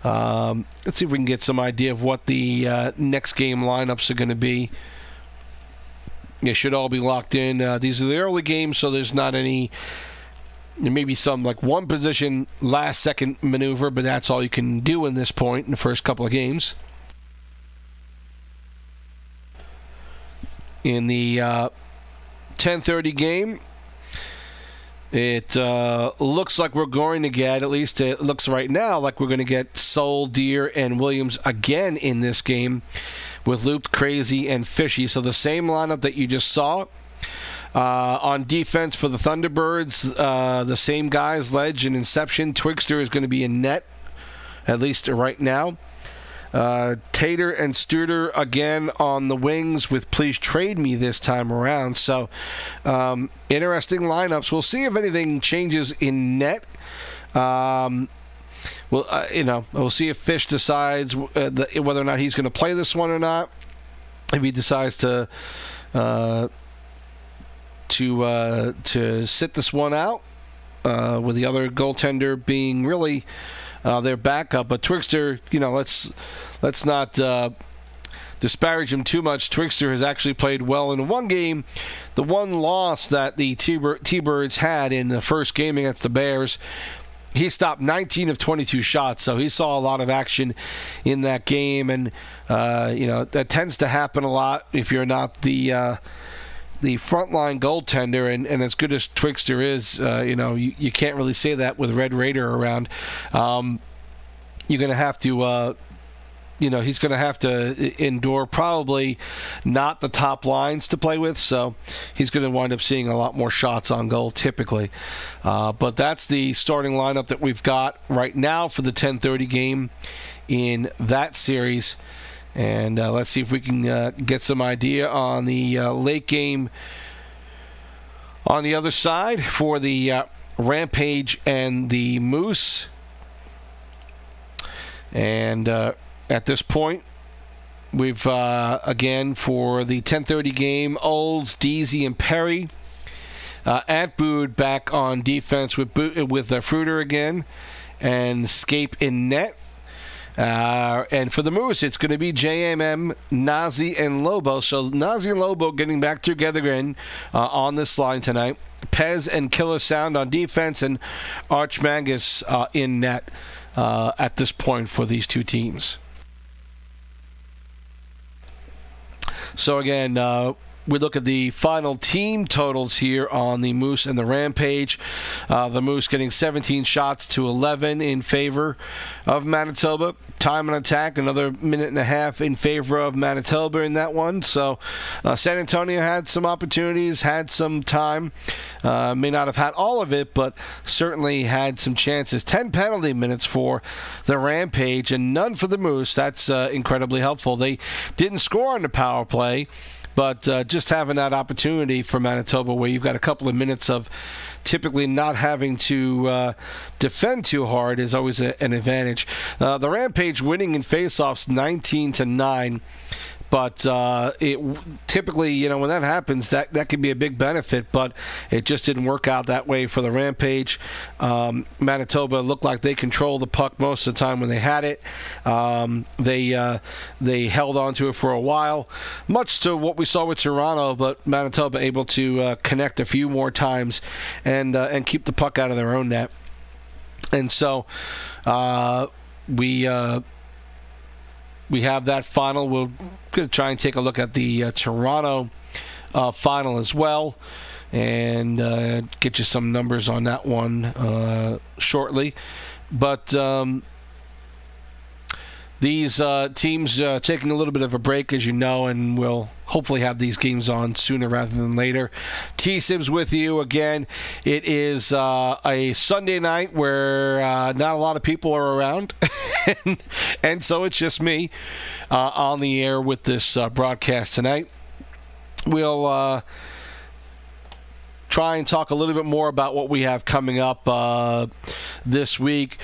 Speaker 1: Let's see if we can get some idea of what the next game lineups are going to be. They should all be locked in. These are the early games, so there's not any. There may be some like one position last second maneuver, but that's all you can do in this point in the first couple of games. In the 10:30 game, it looks like we're going to get, at least it looks right now, like we're going to get Soul, Deer, and Williams again in this game with Looped, Crazy, and Fishy. So the same lineup that you just saw. On defense for the Thunderbirds, the same guys, Ledge and Inception. Twigster is going to be in net, at least right now. Tater and Studer again on the wings with Please Trade Me this time around. So interesting lineups. We'll see if anything changes in net. We'll see if Fish decides whether or not he's going to play this one or not. If he decides to sit this one out, with the other goaltender being really their backup. But Twigster, let's not disparage him too much. Twigster has actually played well in one game. The one loss that the T-Birds had in the first game against the Bears, he stopped 19 of 22 shots, so he saw a lot of action in that game. And that tends to happen a lot if you're not the frontline goaltender, and as good as Twigster is, you can't really say that with Red Raider around. You're going to have to, he's going to have to endure probably not the top lines to play with, so he's going to wind up seeing a lot more shots on goal typically. But that's the starting lineup that we've got right now for the 10:30 game in that series. And let's see if we can get some idea on the late game on the other side for the Rampage and the Moose. And at this point, we've, again, for the 10:30 game, Olds, Deasy, and Perry. Atbood back on defense with Fruiter again. And Scape in net. And for the Moose, it's going to be JMM, Nazi, and Lobo. So Nazi and Lobo getting back together again on this line tonight. Pez and Killer Sound on defense, and Archmagus in net at this point for these two teams. So again, we look at the final team totals here on the Moose and the Rampage. The Moose getting 17 shots to 11 in favor of Manitoba. Time on attack, another minute and a half in favor of Manitoba in that one. So San Antonio had some opportunities, had some time. May not have had all of it, but certainly had some chances. 10 penalty minutes for the Rampage and none for the Moose. That's incredibly helpful. They didn't score on the power play, but just having that opportunity for Manitoba where you've got a couple of minutes of typically not having to defend too hard is always an advantage. The Rampage winning in faceoffs 19-9. But it typically, when that happens, that can be a big benefit. But it just didn't work out that way for the Rampage. Manitoba looked like they controlled the puck most of the time when they had it. They held on to it for a while, much to what we saw with Toronto. But Manitoba able to connect a few more times and keep the puck out of their own net. And so we have that final. We're going to try and take a look at the Toronto final as well and get you some numbers on that one shortly. But these teams taking a little bit of a break, as you know, and we'll hopefully have these games on sooner rather than later. TSibs with you again. It is a Sunday night where not a lot of people are around, and so it's just me on the air with this broadcast tonight. We'll try and talk a little bit more about what we have coming up this week.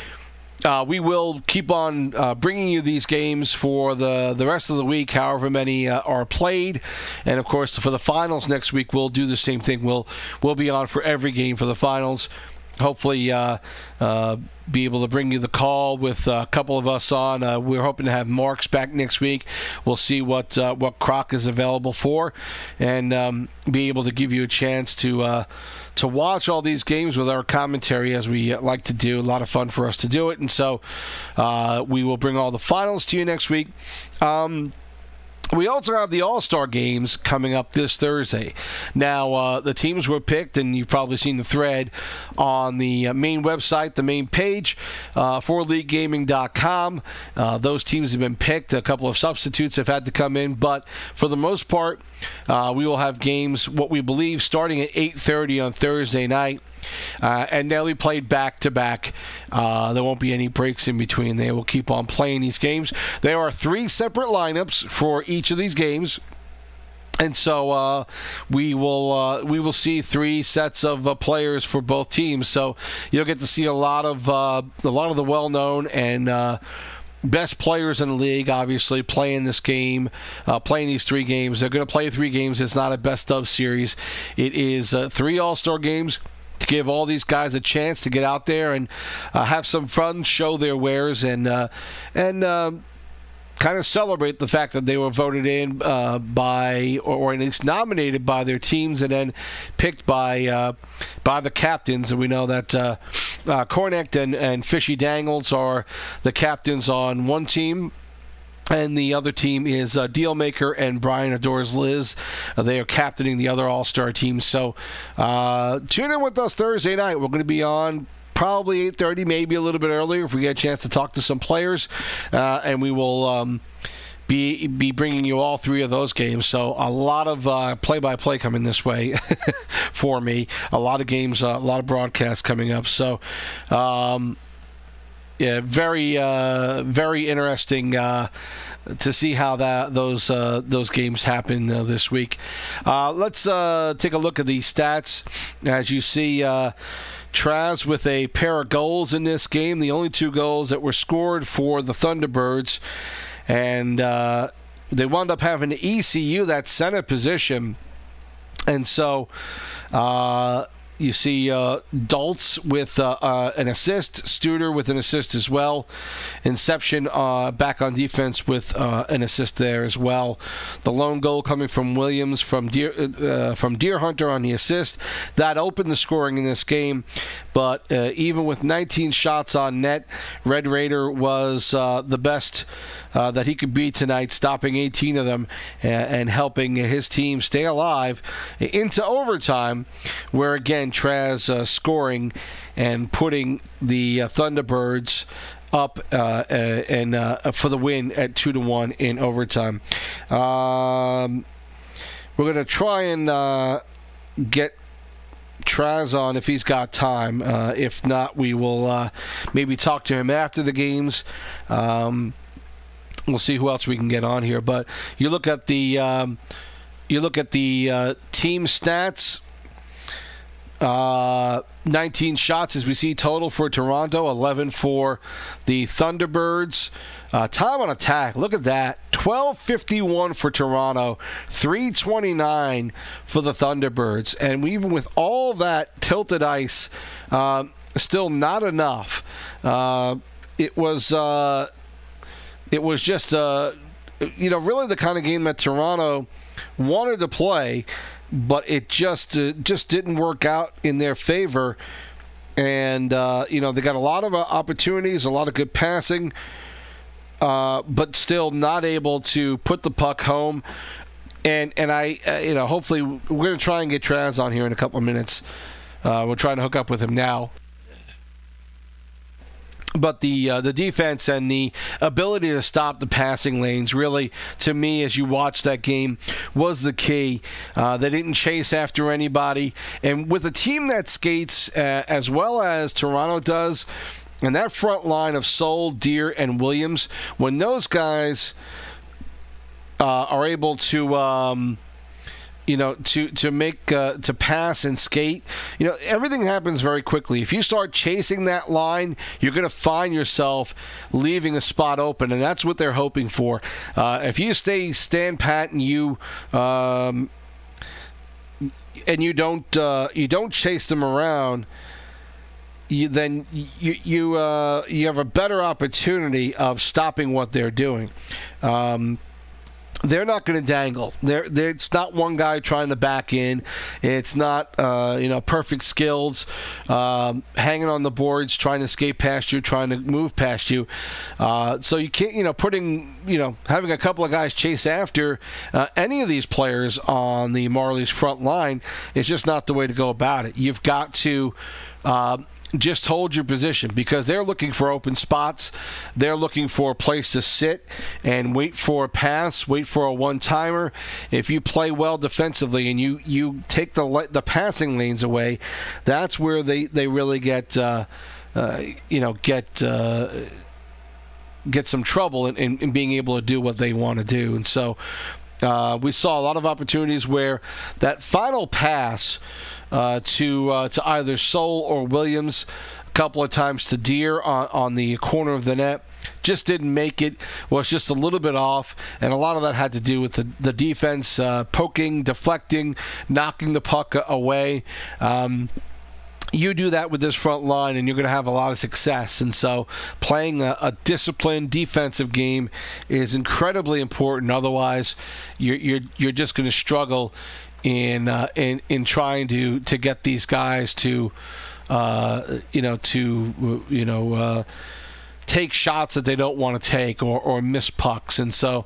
Speaker 1: we will keep on bringing you these games for the rest of the week, however many are played. And, of course, for the finals next week, we'll do the same thing. We'll be on for every game for the finals. Hopefully be able to bring you the call with a couple of us on. We're hoping to have Marks back next week. We'll see what Croc is available for, and be able to give you a chance to watch all these games with our commentary, as we like to do. A lot of fun for us to do it, and so we will bring all the finals to you next week. We also have the All-Star games coming up this Thursday. Now, the teams were picked, and you've probably seen the thread on the main website, the main page for LeagueGaming.com. Those teams have been picked. A couple of substitutes have had to come in, but for the most part, we will have games, what we believe, starting at 8:30 on Thursday night. And they'll be played back-to-back. There won't be any breaks in between. They will keep on playing these games. There are 3 separate lineups for each of these games. And so we will see 3 sets of players for both teams. So you'll get to see a lot of the well-known and best players in the league, obviously, playing this game, playing these 3 games. They're going to play 3 games. It's not a best-of series. It is 3 All-Star games to give all these guys a chance to get out there and have some fun, show their wares, and kind of celebrate the fact that they were voted in by, or at least nominated by their teams, and then picked by the captains. And we know that Cornect and Fishy Dangles are the captains on one team, and the other team is Dealmaker and Brian Adores Liz. They are captaining the other All-Star team. So tune in with us Thursday night. We're going to be on probably 8:30, maybe a little bit earlier if we get a chance to talk to some players. And we will be bringing you all 3 of those games. So a lot of play-by-play coming this way for me. A lot of games, a lot of broadcasts coming up. So yeah, very interesting to see how those games happen this week. Let's take a look at the stats. As you see, Traz with a pair of goals in this game. The only 2 goals that were scored for the Thunderbirds, and they wound up having to ECU that center position, and so you see Dultz with an assist, Studer with an assist as well, Inception back on defense with an assist there as well. The lone goal coming from Williams from Deer Hunter on the assist. That opened the scoring in this game, but even with 19 shots on net, Red Raider was the best that he could be tonight, stopping 18 of them and helping his team stay alive into overtime, where again Traz scoring and putting the Thunderbirds up and for the win at 2-1 in overtime. We're going to try and get Traz on if he's got time. If not, we will maybe talk to him after the games. We'll see who else we can get on here. But you look at the team stats. 19 shots as we see total for Toronto, 11 for the Thunderbirds. Time on attack, look at that. 12:51 for Toronto, 3:29 for the Thunderbirds. And even with all that tilted ice, still not enough. It was just really the kind of game that Toronto wanted to play, but it just didn't work out in their favor. And they got a lot of opportunities, a lot of good passing, but still not able to put the puck home. And I hopefully we're going to try and get Traz on here in a couple of minutes. We're trying to hook up with him now. But the defense and the ability to stop the passing lanes, really, to me, as you watch that game, was the key. They didn't chase after anybody. And with a team that skates as well as Toronto does, and that front line of Soul, Deer, and Williams, when those guys are able to to make to pass and skate, everything happens very quickly. If you start chasing that line, you're going to find yourself leaving a spot open, and that's what they're hoping for. If you stand pat and you don't chase them around, then you have a better opportunity of stopping what they're doing. They're not going to dangle. It's not one guy trying to back in. It's not perfect skills, hanging on the boards, trying to skate past you, trying to move past you. So you can't, having a couple of guys chase after any of these players on the Marlies front line is just not the way to go about it. You've got to just hold your position, because they're looking for open spots. They're looking for a place to sit and wait for a pass, wait for a one-timer. If you play well defensively and you take the passing lanes away, that's where they really get some trouble in being able to do what they want to do. And so we saw a lot of opportunities where that final pass to either Soul or Williams, a couple of times to Deere on the corner of the net, just didn't make it, was just a little bit off, and a lot of that had to do with the defense poking, deflecting, knocking the puck away. You do that with this front line, and you're going to have a lot of success. And so playing a disciplined defensive game is incredibly important. Otherwise, you're just going to struggle in trying to get these guys to take shots that they don't want to take or miss pucks. And so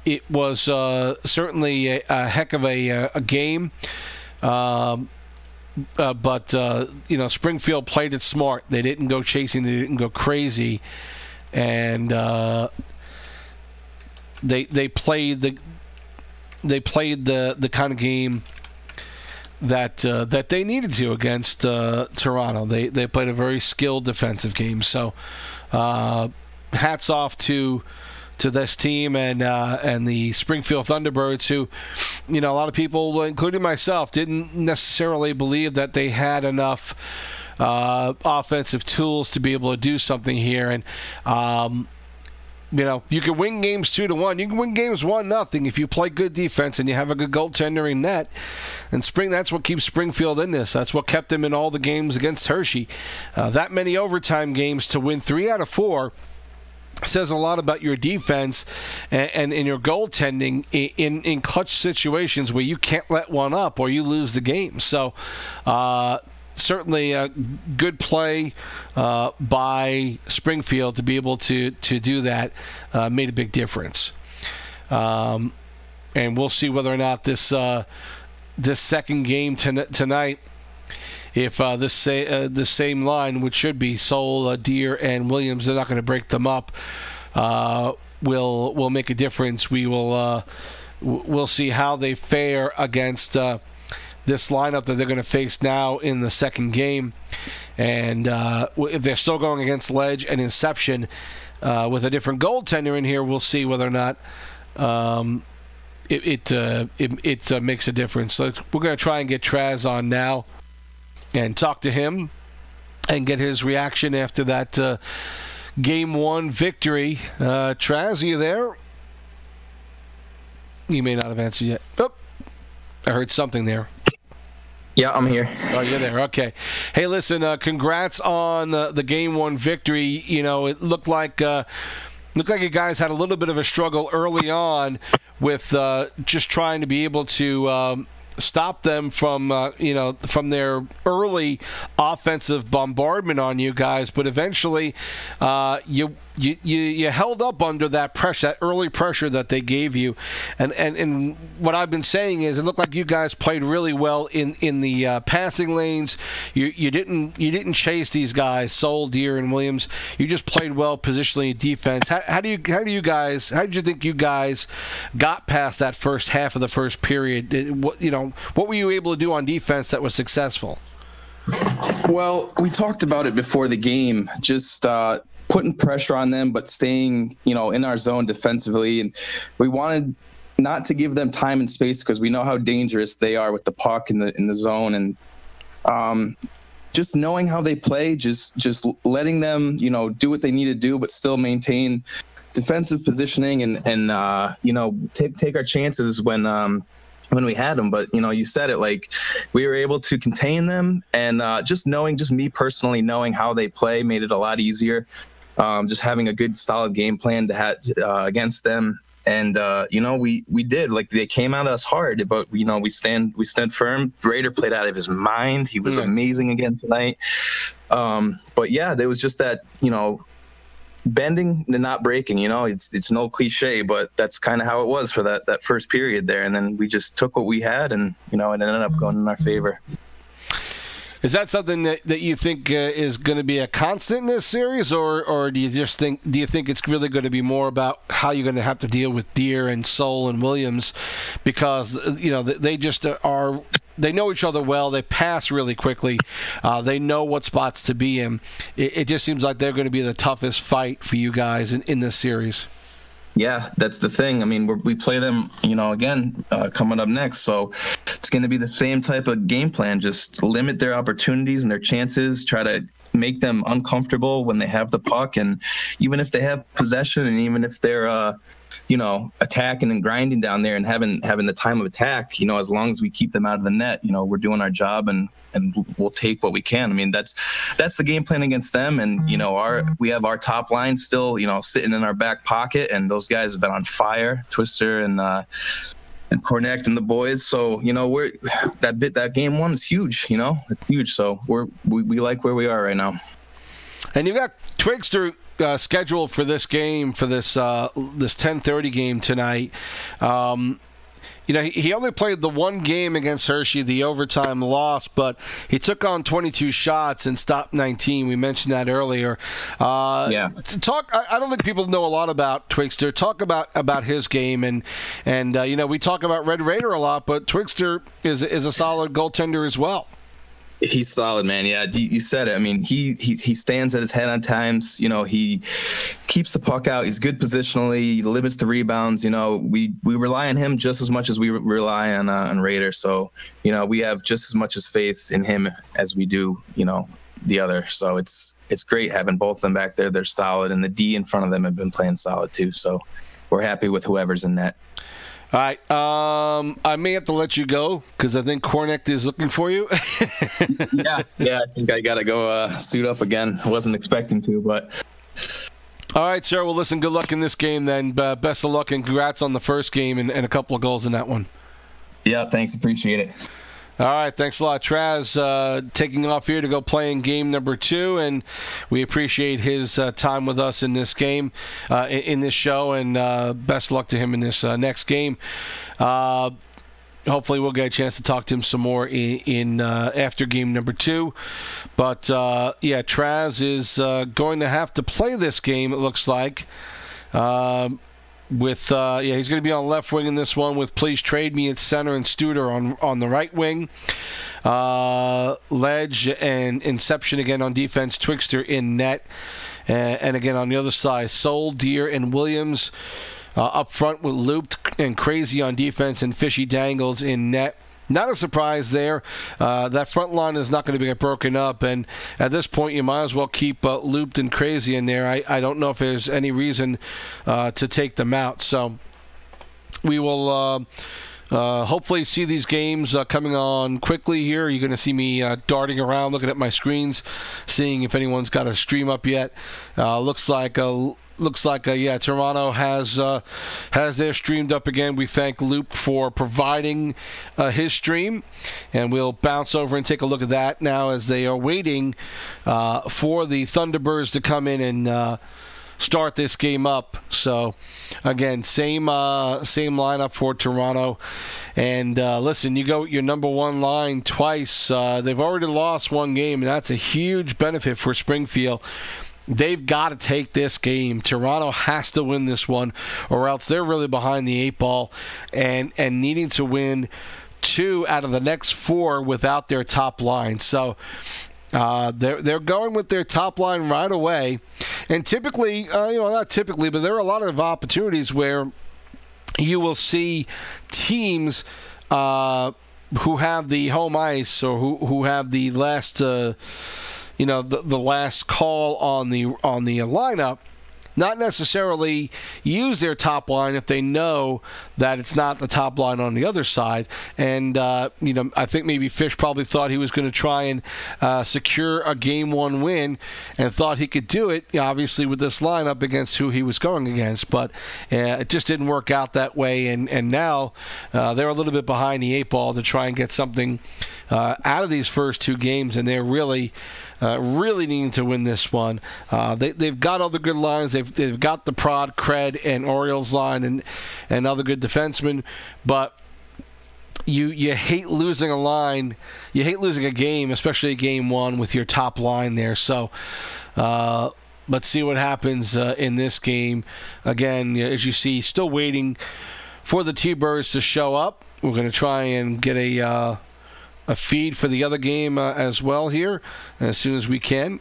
Speaker 1: it was certainly a heck of a game. But Springfield played it smart. They didn't go chasing. They didn't go crazy, and they played the kind of game that they needed to against Toronto. They played a very skilled defensive game. So hats off to this team and the Springfield Thunderbirds, who, a lot of people, including myself, didn't necessarily believe that they had enough offensive tools to be able to do something here. And you can win games 2-1. You can win games 1-0 if you play good defense and you have a good goaltender in net. And that's what keeps Springfield in this. That's what kept them in all the games against Hershey. That many overtime games to win 3 out of 4 says a lot about your defense and in your goaltending in clutch situations where you can't let one up or you lose the game. So certainly a good play by Springfield to be able to do that made a big difference. And we'll see whether or not this second game tonight, if the same line, which should be Soul, Deere, and Williams, they're not going to break them up, will make a difference. We'll see how they fare against this lineup that they're going to face now in the second game. And if they're still going against Ledge and Inception with a different goaltender in here, we'll see whether or not it makes a difference. So we're going to try and get Traz on now and talk to him and get his reaction after that Game 1 victory. Traz, are you there? You may not have answered yet. Oh, I heard something there.
Speaker 6: Yeah, I'm here.
Speaker 1: Oh, you're there. Okay. Hey, listen, congrats on the Game 1 victory. It looked like you guys had a little bit of a struggle early on with just trying to be able to stop them from their early offensive bombardment on you guys, but eventually you held up under that pressure, that early pressure that they gave you, and what I've been saying is it looked like you guys played really well in the passing lanes. You didn't chase these guys, Soul, Deere, and Williams. You just played well positionally in defense. How did you think you guys got past that first half of the first period? What were you able to do on defense that was successful?
Speaker 6: Well, we talked about it before the game, just putting pressure on them, but staying, in our zone defensively. And we wanted, not to give them time and space because we know how dangerous they are with the puck in the zone, and just knowing how they play, just letting them, do what they need to do, but still maintain defensive positioning and take our chances when we had them. But you said it, like, we were able to contain them, and just me personally knowing how they play made it a lot easier. Just having a good solid game plan to have against them. And, we did, like, they came at us hard, but, we stood firm. Raider played out of his mind. He was amazing again tonight. But yeah, there was just that, bending and not breaking, it's no cliche, but that's kind of how it was for that first period there. And then we just took what we had and, it ended up going in our favor.
Speaker 1: Is that something that you think is going to be a constant in this series, or do you think it's really going to be more about how you're going to have to deal with Deer and Soul and Williams, because they just are, they know each other well, they pass really quickly, they know what spots to be in. It just seems like they're going to be the toughest fight for you guys in this series.
Speaker 6: Yeah, that's the thing. I mean, we play them, again, coming up next. So it's going to be the same type of game plan. Just limit their opportunities and their chances. Try to make them uncomfortable when they have the puck. And even if they have possession, and even if they're, attacking and grinding down there and having the time of attack, as long as we keep them out of the net, we're doing our job and we'll take what we can. I mean, that's the game plan against them. And, we have our top line still, sitting in our back pocket, and those guys have been on fire, Twister and Cornect and the boys. So, that game one is huge, it's huge. So we like where we are right now.
Speaker 1: And you've got Twigster scheduled for this game, for this 10:30 game tonight. He only played the one game against Hershey, the overtime loss, but he took on 22 shots and stopped 19. We mentioned that earlier. I don't think people know a lot about Twigster. Talk about his game, and we talk about Red Raider a lot, but Twigster is a solid goaltender as well.
Speaker 6: He's solid, man. Yeah, you said it. I mean, he stands at his head on times. He keeps the puck out. He's good positionally. He limits the rebounds. We rely on him just as much as we rely on Raider. So, we have just as much as faith in him as we do, the other. So it's great having both of them back there. They're solid, and the D in front of them have been playing solid too. So we're happy with whoever's in net.
Speaker 1: All right, I may have to let you go because I think Cornect is looking for you.
Speaker 6: Yeah, I think I got to go suit up again. I wasn't expecting to, but...
Speaker 1: All right, sir. Well, listen, good luck in this game then. Best of luck and congrats on the first game and a couple of goals in that one.
Speaker 6: Yeah, thanks. Appreciate it.
Speaker 1: All right, thanks a lot. Traz taking off here to go play in game number 2, and we appreciate his time with us in this game, in this show, and best luck to him in this next game. Hopefully we'll get a chance to talk to him some more in after game number 2. But, Traz is going to have to play this game, it looks like. He's going to be on left wing in this one with Please Trade Me at center and Studer on the right wing. Ledge and Inception again on defense. Twigster in net. And again on the other side, Soul, Deer, and Williams up front with Looped and Crazy on defense, and Fishy Dangles in net. Not a surprise there. That front line is not going to get broken up, and at this point, you might as well keep Looped and Crazy in there. I don't know if there's any reason to take them out. So we will hopefully see these games coming on quickly here. You're going to see me darting around, looking at my screens, seeing if anyone's got a stream up yet. Looks like Toronto has their streamed up again. We thank Loop for providing his stream, and we'll bounce over and take a look at that now as they are waiting for the Thunderbirds to come in and start this game up. So again, same lineup for Toronto. And listen, you go with your number one line twice. They've already lost one game, and that's a huge benefit for Springfield. They've got to take this game. Toronto has to win this one, or else they're really behind the 8 ball and needing to win 2 out of the next 4 without their top line. So they're going with their top line right away. And typically, not typically, but there are a lot of opportunities where you will see teams who have the home ice or who have the last, the last call on the lineup, not necessarily use their top line if they know that it's not the top line on the other side. And, I think maybe Fish probably thought he was going to try and secure a Game 1 win and thought he could do it, obviously, with this lineup against who he was going against. But it just didn't work out that way. And now they're a little bit behind the 8 ball to try and get something out of these first 2 games. And they're really needing to win this one. They've got all the good lines. They've got the Prod, Cred, and Orioles line and other good defensemen. But you hate losing a line. You hate losing a game, especially a Game 1 with your top line there. So let's see what happens in this game. Again, as you see, still waiting for the T-Birds to show up. We're going to try and get a feed for the other game as well here as soon as we can.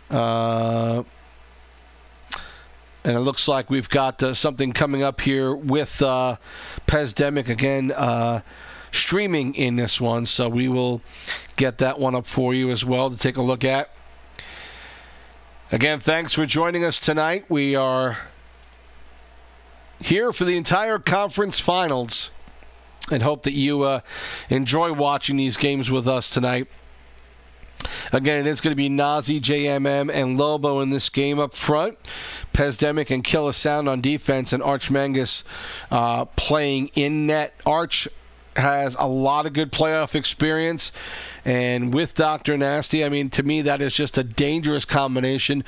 Speaker 1: And it looks like we've got something coming up here with Pesdemic again streaming in this one. So we will get that one up for you as well to take a look at. Again, thanks for joining us tonight. We are here for the entire conference finals and hope that you enjoy watching these games with us tonight. Again, it is going to be Nazi, JMM, and Lobo in this game up front. Pesdemic and Killer Sound on defense, and Arch Mangus playing in net. Arch has a lot of good playoff experience, and with Dr. Nasty, I mean, to me, that is just a dangerous combination.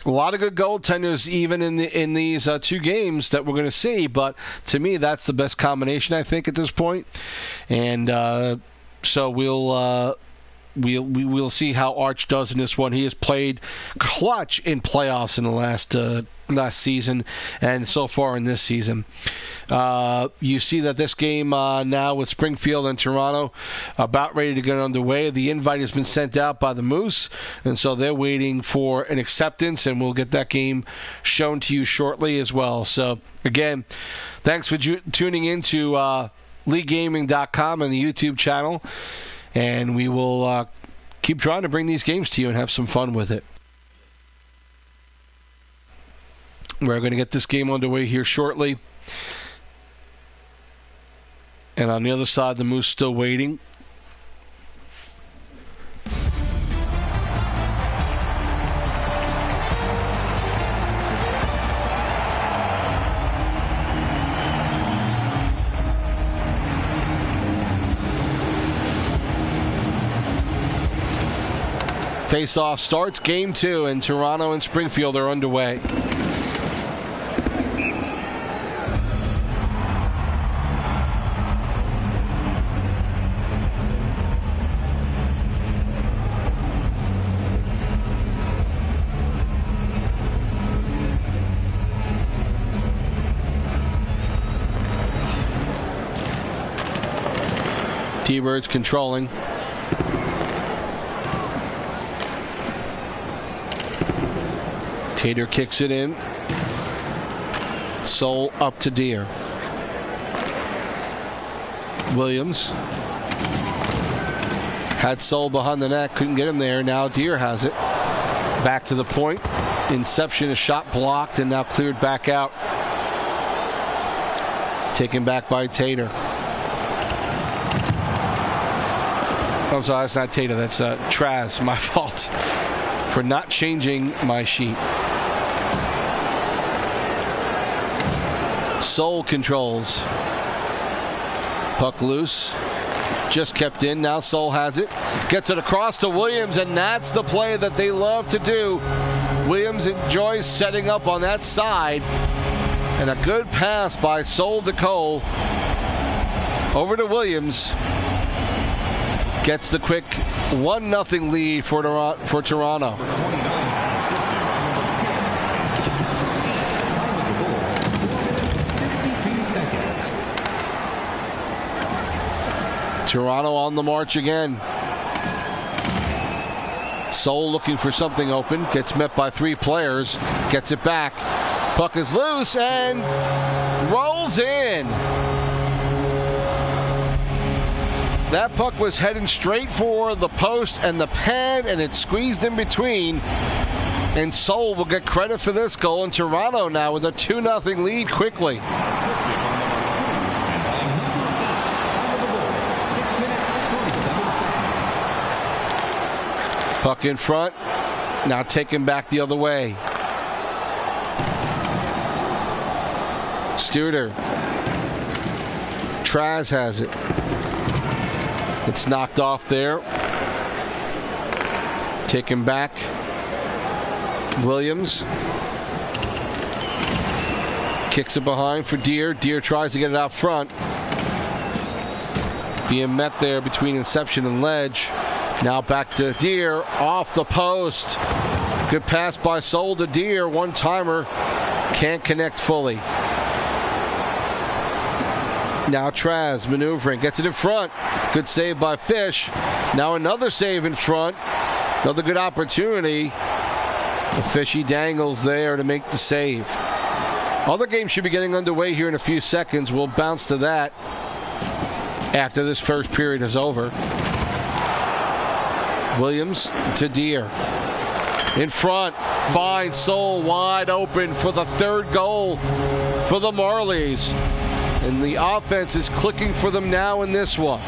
Speaker 1: A lot of good goaltenders even in these 2 games that we're going to see, but to me, that's the best combination, I think, at this point. And so we'll see how Arch does in this one. He has played clutch in playoffs in the last season and so far in this season. You see that this game now with Springfield and Toronto about ready to get underway. The invite has been sent out by the Moose, and so they're waiting for an acceptance, and we'll get that game shown to you shortly as well. So, again, thanks for tuning in to LeagueGaming.com and the YouTube channel, and we will keep trying to bring these games to you and have some fun with it. We're going to get this game underway here shortly. And on the other side, the Moose still waiting. Face-off starts Game 2, and Toronto and Springfield are underway. T-Birds controlling. Tater kicks it in. Soul up to Deer. Williams had Soul behind the net, couldn't get him there. Now Deer has it. Back to the point. Inception, a shot blocked and now cleared back out. Taken back by Tater. I'm sorry, that's not Tater, that's Traz. My fault for not changing my sheet. Soul controls. Puck loose. Just kept in. Now Soul has it. Gets it across to Williams, and that's the play that they love to do. Williams enjoys setting up on that side. And a good pass by Soul to Cole. Over to Williams. Gets the quick 1-0 lead for Toronto. Toronto on the march again. Soul looking for something open. Gets met by 3 players. Gets it back. Puck is loose and rolls in. That puck was heading straight for the post and the pad, and it squeezed in between. And Seoul will get credit for this goal. And Toronto now with a 2-0 lead quickly. Puck in front. Now taken back the other way. Studer. Traz has it. It's knocked off there. Taken back. Williams. Kicks it behind for Deere. Deere tries to get it out front. Being met there between Inception and Ledge. Now back to Deere. Off the post. Good pass by Seoul to Deere. One-timer. Can't connect fully. Now Traz maneuvering. Gets it in front. Good save by Fish. Now another save in front. Another good opportunity. The Fishy dangles there to make the save. Other games should be getting underway here in a few seconds. We'll bounce to that after this first period is over. Williams to Deere. In front. Finds Seoul wide open for the third goal for the Marlies. And the offense is clicking for them now in this one.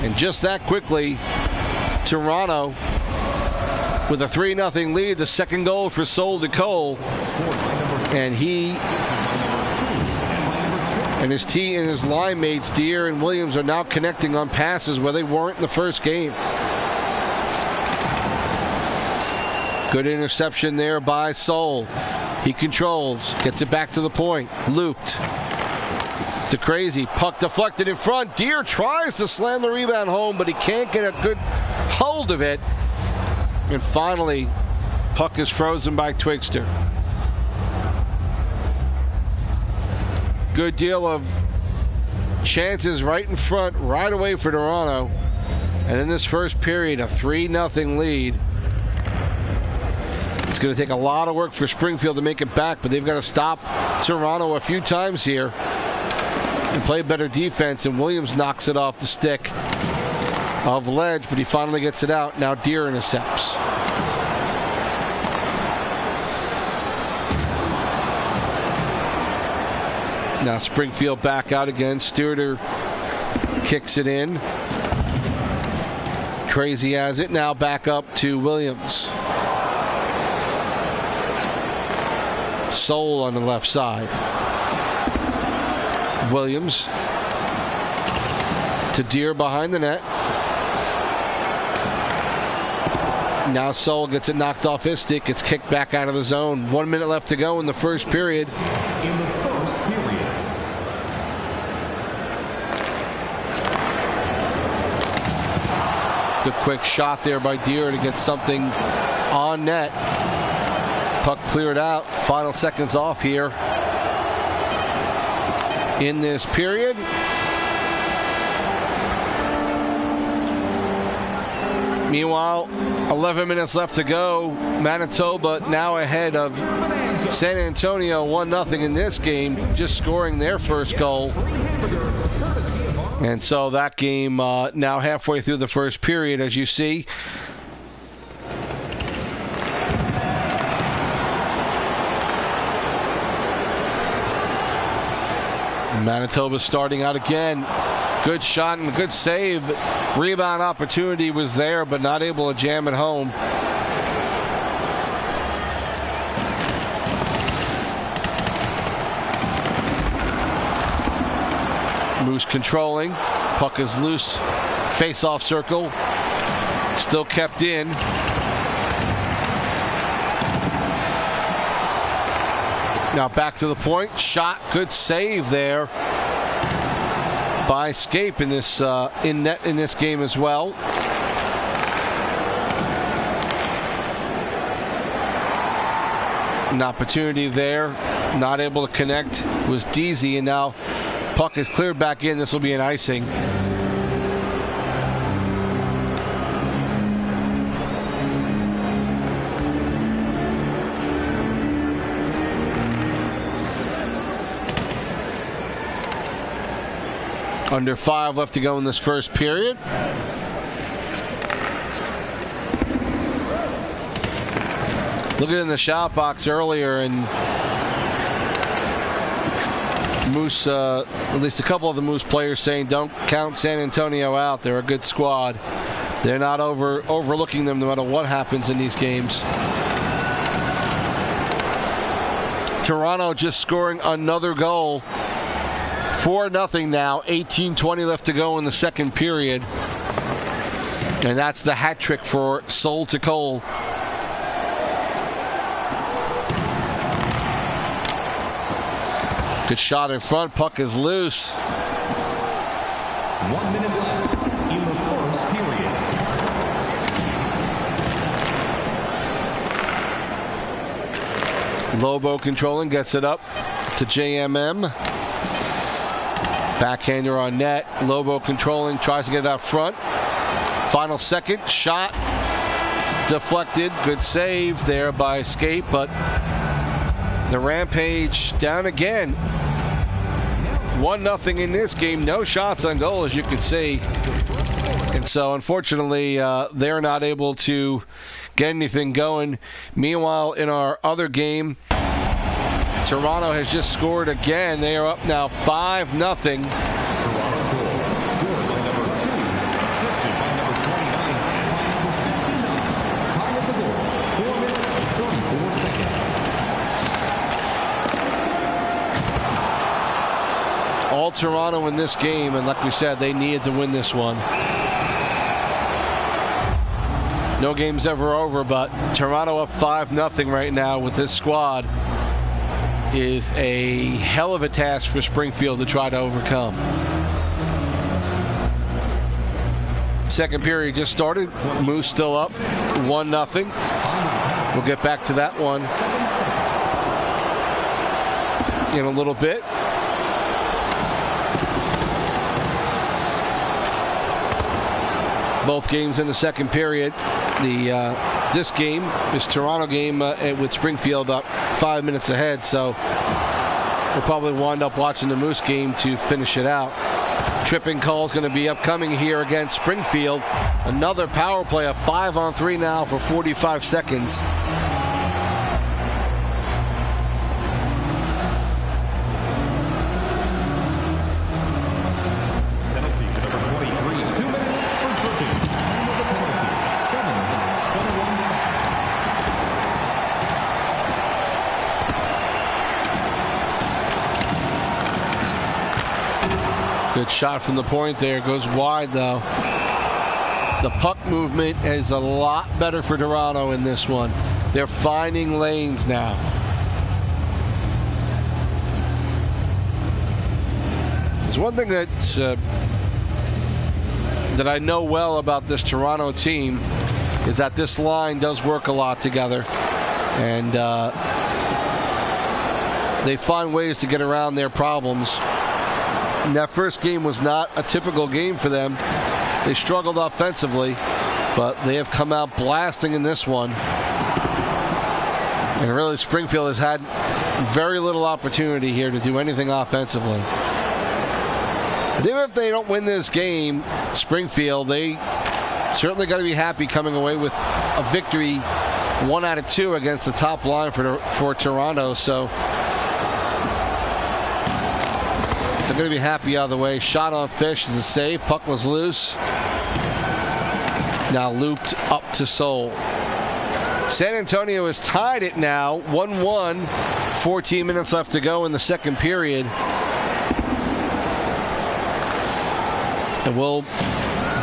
Speaker 1: And just that quickly, Toronto with a 3-0 lead. The second goal for Seoul to Cole. And he and his team and his line mates, Deere and Williams, are now connecting on passes where they weren't in the first game. Good interception there by Seoul. He controls, gets it back to the point. Looped to Crazy. Puck deflected in front. Deere tries to slam the rebound home, but he can't get a good hold of it. And finally, puck is frozen by Twigster. Good deal of chances right in front, right away for Toronto. And in this first period, a 3-0 lead. It's going to take a lot of work for Springfield to make it back, but they've got to stop Toronto a few times here and play better defense. And Williams knocks it off the stick of Ledge, but he finally gets it out. Now Deere intercepts. Now Springfield back out again. Studer kicks it in. Crazy has it. Now back up to Williams. Seoul on the left side. Williams to Deere behind the net. Now Seoul gets it knocked off his stick. It's kicked back out of the zone. 1 minute left to go in the first period. Good quick shot there by Deere to get something on net. Puck cleared out. Final seconds off here in this period. Meanwhile, 11 minutes left to go. Manitoba now ahead of San Antonio 1-0 in this game, just scoring their first goal. And so that game now halfway through the first period, as you see. Manitoba starting out again. Good shot and good save. Rebound opportunity was there, but not able to jam it home. Moose controlling. Puck is loose. Face-off circle. Still kept in. Now back to the point. Shot. Good save there by Scape in this in this game as well. An opportunity there. Not able to connect. Was Deasy, and now puck is cleared back in. This will be an icing. Under 5 left to go in this first period. Looking in the shot box earlier, and Moose, at least a couple of the Moose players saying don't count San Antonio out. They're a good squad. They're not overlooking them no matter what happens in these games. Toronto just scoring another goal. 4-0 now. 18:20 left to go in the second period. And that's the hat trick for Sol to Cole. Good shot in front. Puck is loose.
Speaker 2: 1 minute left in the first period.
Speaker 1: Lobo controlling, gets it up to JMM. Backhander on net. Lobo controlling, tries to get it out front. Final second, shot deflected. Good save there by Escape, but the Rampage down again. 1-0 in this game. No shots on goal, as you can see. And so, unfortunately, they're not able to get anything going. Meanwhile, in our other game, Toronto has just scored again. They are up now 5-0. All Toronto in this game, and like we said, they needed to win this one. No game's ever over, but Toronto up 5-0 right now with this squad is a hell of a task for Springfield to try to overcome. Second period just started. Moose still up 1-0. We'll get back to that one in a little bit. Both games in the second period. This game, this Toronto game with Springfield, about 5 minutes ahead, so we'll probably wind up watching the Moose game to finish it out. Tripping call is going to be upcoming here against Springfield. Another power play, a 5-on-3 now for 45 seconds. Good shot from the point there. Goes wide, though. The puck movement is a lot better for Toronto in this one. They're finding lanes now. There's one thing that's, that I know well about this Toronto team is that this line does work a lot together. And they find ways to get around their problems. And that first game was not a typical game for them. They struggled offensively, but they have come out blasting in this one. And really, Springfield has had very little opportunity here to do anything offensively. But even if they don't win this game, Springfield, they certainly got to be happy coming away with a victory, 1 out of 2 against the top line for Toronto. So they're going to be happy out of the way. Shot on Fish is a save. Puck was loose. Now looped up to Sol. San Antonio has tied it now, 1-1. 14 minutes left to go in the second period. And we'll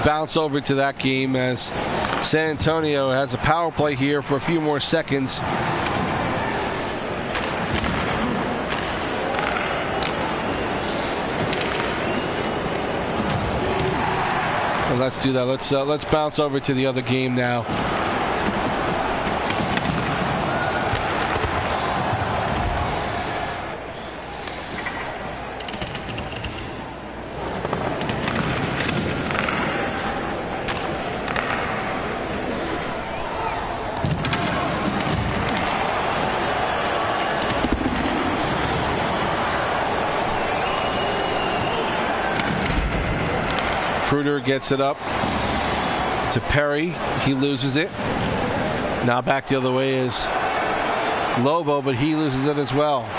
Speaker 1: bounce over to that game as San Antonio has a power play here for a few more seconds. Let's do that. Let's bounce over to the other game now. Kruder gets it up to Perry. He loses it. Now back the other way is Lobo, but he loses it as well.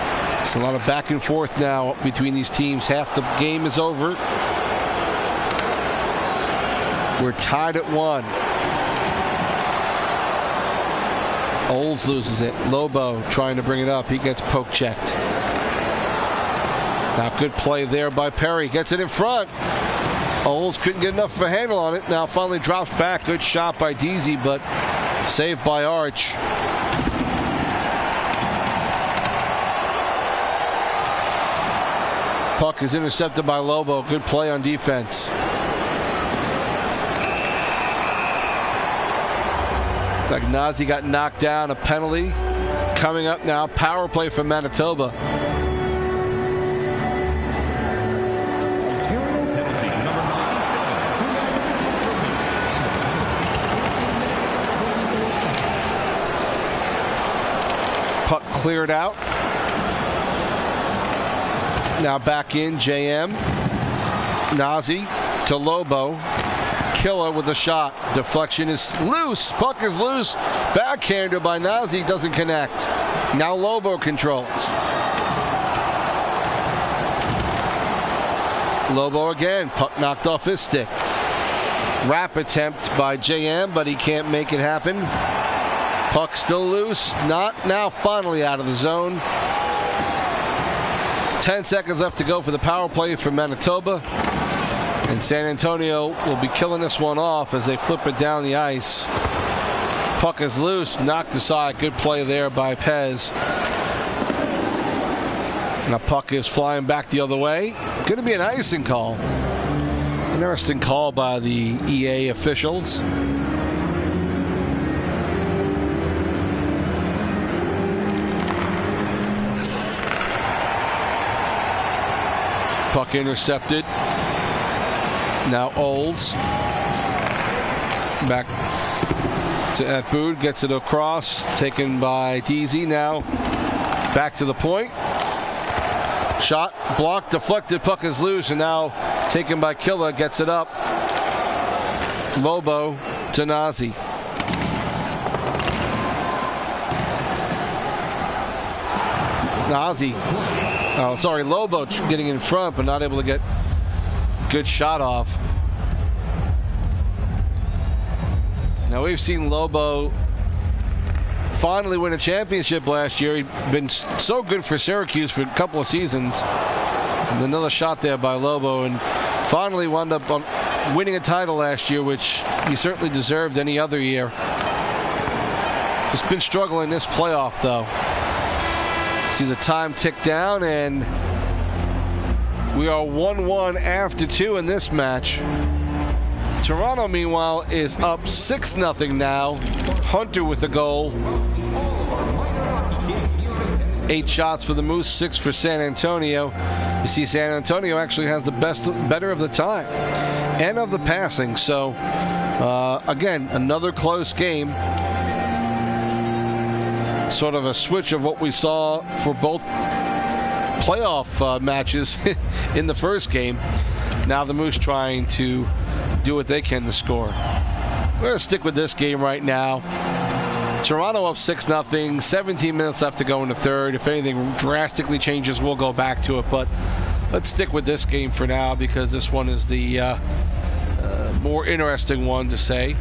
Speaker 1: It's a lot of back and forth now between these teams. Half the game is over. We're tied at 1. Olds loses it. Lobo trying to bring it up. He gets poke checked. Now good play there by Perry. Gets it in front. Olds couldn't get enough of a handle on it. Now finally drops back. Good shot by Deasy, but saved by Arch. Puck is intercepted by Lobo. Good play on defense. Like Nazi got knocked down. A penalty coming up now. Power play from Manitoba. Puck cleared out. Now back in, JM. Nazi to Lobo. Killer with a shot. Deflection is loose. Puck is loose. Backhander by Nazi doesn't connect. Now Lobo controls. Lobo again. Puck knocked off his stick. Wrap attempt by JM, but he can't make it happen. Puck still loose. Not now. Finally out of the zone. 10 seconds left to go for the power play for Manitoba. And San Antonio will be killing this one off as they flip it down the ice. Puck is loose. Knocked aside. Good play there by Pez. Now puck is flying back the other way. Going to be an icing call. Interesting call by the EA officials. Puck intercepted. Now Olds. Back to Atwood. Gets it across. Taken by Deasy. Now back to the point. Shot. Blocked. Deflected. Puck is loose. And now taken by Killa. Gets it up. Lobo to Nazi. Nazi. Oh, sorry, Lobo getting in front, but not able to get good shot off. Now we've seen Lobo finally win a championship last year. He'd been so good for Syracuse for a couple of seasons. And another shot there by Lobo, and finally wound up on winning a title last year, which he certainly deserved any other year. Just been struggling this playoff, though. See the time tick down, and we are 1-1 after 2 in this match. Toronto, meanwhile, is up 6-0 now. Hunter with a goal. 8 shots for the Moose, 6 for San Antonio. You see San Antonio actually has the better of the time and of the passing. So, again, another close game. Sort of a switch of what we saw for both playoff matches in the first game. Now the Moose trying to do what they can to score. We're going to stick with this game right now. Toronto up 6-0, 17 minutes left to go in the third. If anything drastically changes, we'll go back to it. But let's stick with this game for now because this one is the more interesting one to say.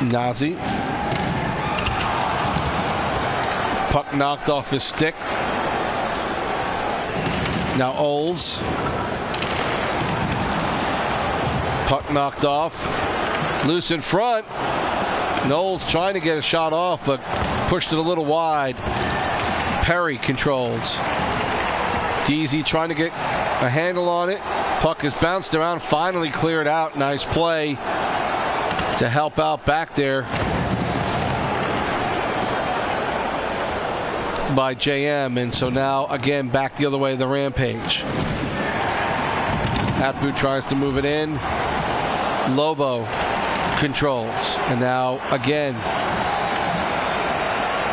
Speaker 1: Nazi. Puck knocked off his stick. Now Olds. Puck knocked off. Loose in front. Knowles trying to get a shot off, but pushed it a little wide. Perry controls. Deasy trying to get a handle on it. Puck is bounced around, finally cleared out. Nice play to help out back there by JM. And so now again back the other way, the Rampage. Atwood tries to move it in. Lobo controls. And now, again,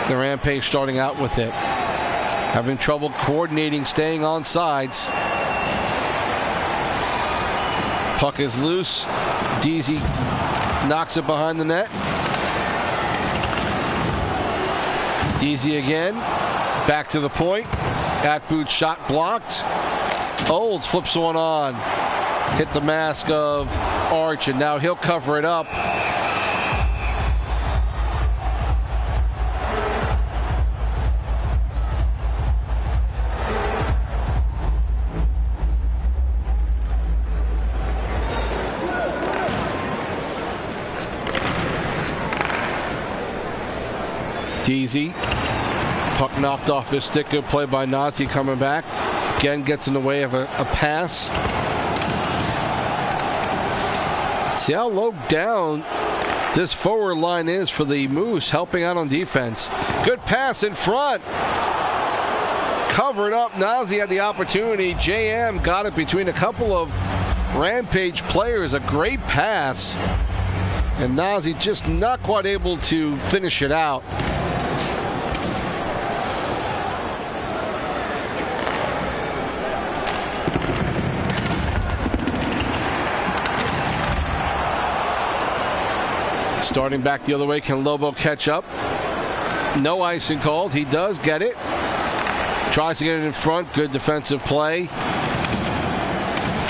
Speaker 1: the Rampage starting out with it. Having trouble coordinating, staying on sides. Puck is loose. Deasy knocks it behind the net. Deasy again. Back to the point. Atwood's shot blocked. Olds flips one on. Hit the mask of Arch, and now he'll cover it up. Deasy. Puck knocked off his stick. Good play by Nazi coming back. Again, gets in the way of a pass. See how low down this forward line is for the Moose, helping out on defense. Good pass in front. Covered up. Nazi had the opportunity. JM got it between a couple of Rampage players. A great pass. And Nazi just not quite able to finish it out. Starting back the other way, can Lobo catch up? No icing called. He does get it. Tries to get it in front. Good defensive play.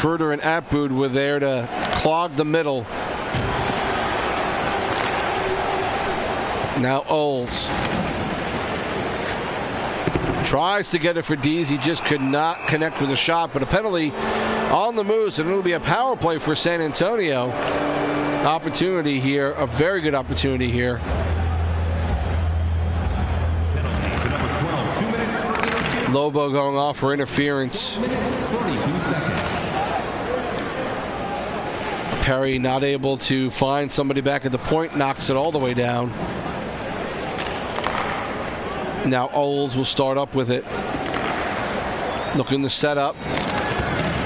Speaker 1: Furter and Atwood were there to clog the middle. Now Olds tries to get it for Dees. He just could not connect with the shot, but a penalty on the Moose, and it'll be a power play for San Antonio. Opportunity here, a very good opportunity here. Lobo going off for interference. Perry not able to find somebody back at the point, knocks it all the way down. Now Olds will start up with it. Looking to set up,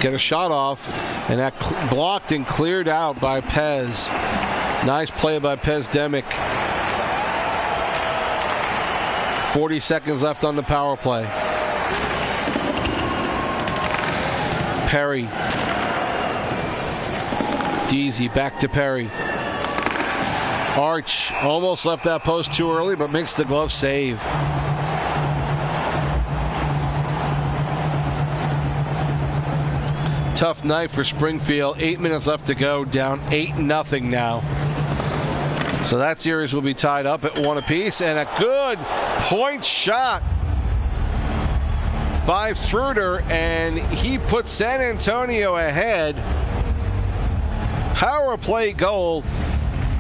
Speaker 1: get a shot off, and that blocked and cleared out by Pez. Nice play by Pez Demick. 40 seconds left on the power play. Perry. Deasy back to Perry. Arch almost left that post too early, but makes the glove save. Tough night for Springfield. 8 minutes left to go, down 8-0 now. So that series will be tied up at 1 apiece, and a good point shot by Fruiter, and he puts San Antonio ahead. Power play goal,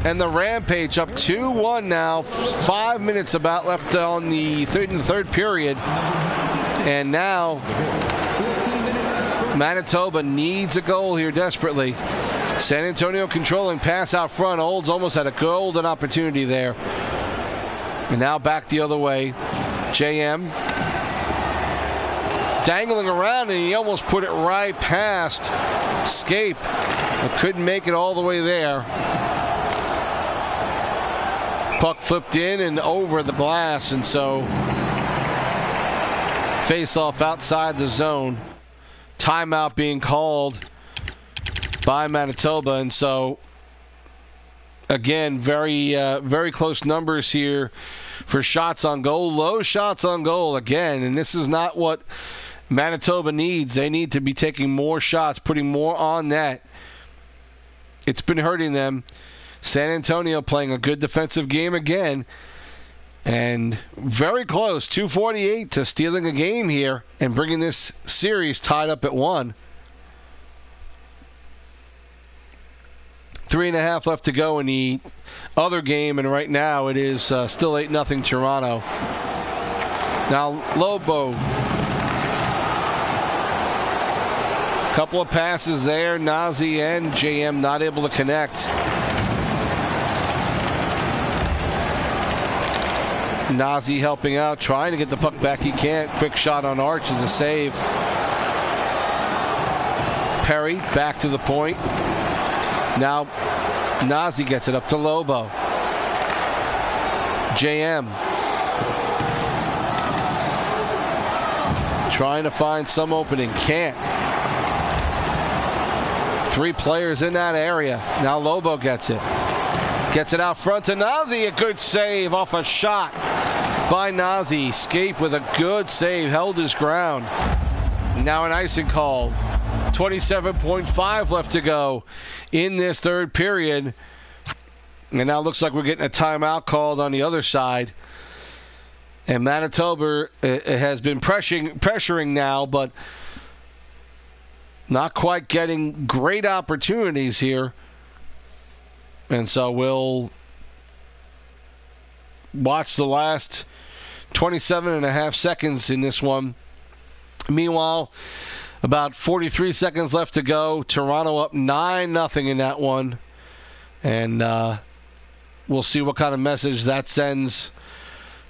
Speaker 1: and the Rampage up 2-1 now. 5 minutes about left on the third period, and now Manitoba needs a goal here desperately. San Antonio controlling, pass out front. Olds almost had a golden opportunity there. And now back the other way. JM dangling around, and he almost put it right past Scape, but couldn't make it all the way there. Puck flipped in and over the glass, and so face-off outside the zone. Timeout being called by Manitoba, and so again, very close numbers here for shots on goal. Low shots on goal again, and this is not what Manitoba needs. They need to be taking more shots, putting more on net. It's been hurting them. San Antonio playing a good defensive game again, and very close, 2:48 to stealing a game here and bringing this series tied up at 1. 3.5 left to go in the other game, and right now it is still 8-0 Toronto. Now Lobo. Couple of passes there. Nazi and JM not able to connect. Nazi helping out, trying to get the puck back. He can't. Quick shot on Arch is a save. Perry back to the point. Now Nazi gets it up to Lobo. JM trying to find some opening. Can't. 3 players in that area. Now Lobo gets it. Gets it out front to Nazi. A good save off a shot by Nazi. Escape with a good save. Held his ground. Now an icing call. 27.5 left to go in this third period. And now it looks like we're getting a timeout called on the other side. And Manitoba has been pressuring now, but not quite getting great opportunities here. And so we'll watch the last 27.5 seconds in this one. Meanwhile, about 43 seconds left to go. Toronto up 9-0 in that one. And we'll see what kind of message that sends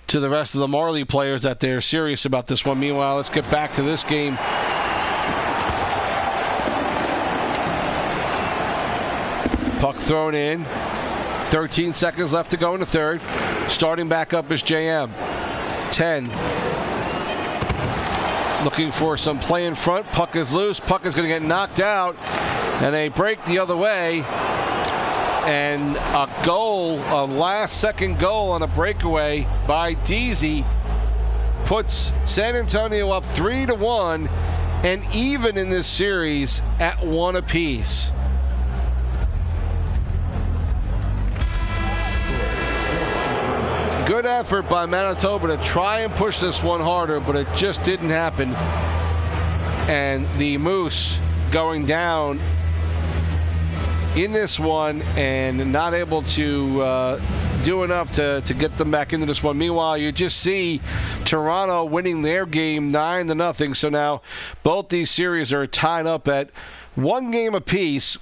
Speaker 1: to the rest of the Marley players that they're serious about this one. Meanwhile, let's get back to this game. Puck thrown in. 13 seconds left to go in the third. Starting back up is JM. 10. Looking for some play in front. Puck is loose. Puck is going to get knocked out. And a break the other way. And a goal, a last-second goal on a breakaway by Deasy puts San Antonio up 3-1 and even in this series at 1 apiece. Good effort by Manitoba to try and push this one harder, but it just didn't happen. And the Moose going down in this one and not able to do enough to get them back into this one. Meanwhile, you just see Toronto winning their game 9-0. So now both these series are tied up at 1 game apiece.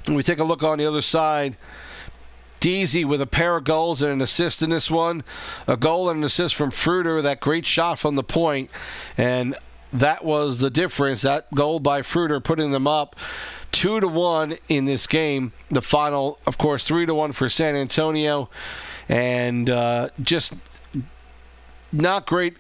Speaker 1: We take a look on the other side. Deasy with a pair of goals and an assist in this one. A goal and an assist from Fruiter, that great shot from the point. And that was the difference. That goal by Fruiter putting them up 2-1 in this game. The final, of course, 3-1 for San Antonio. And just not great,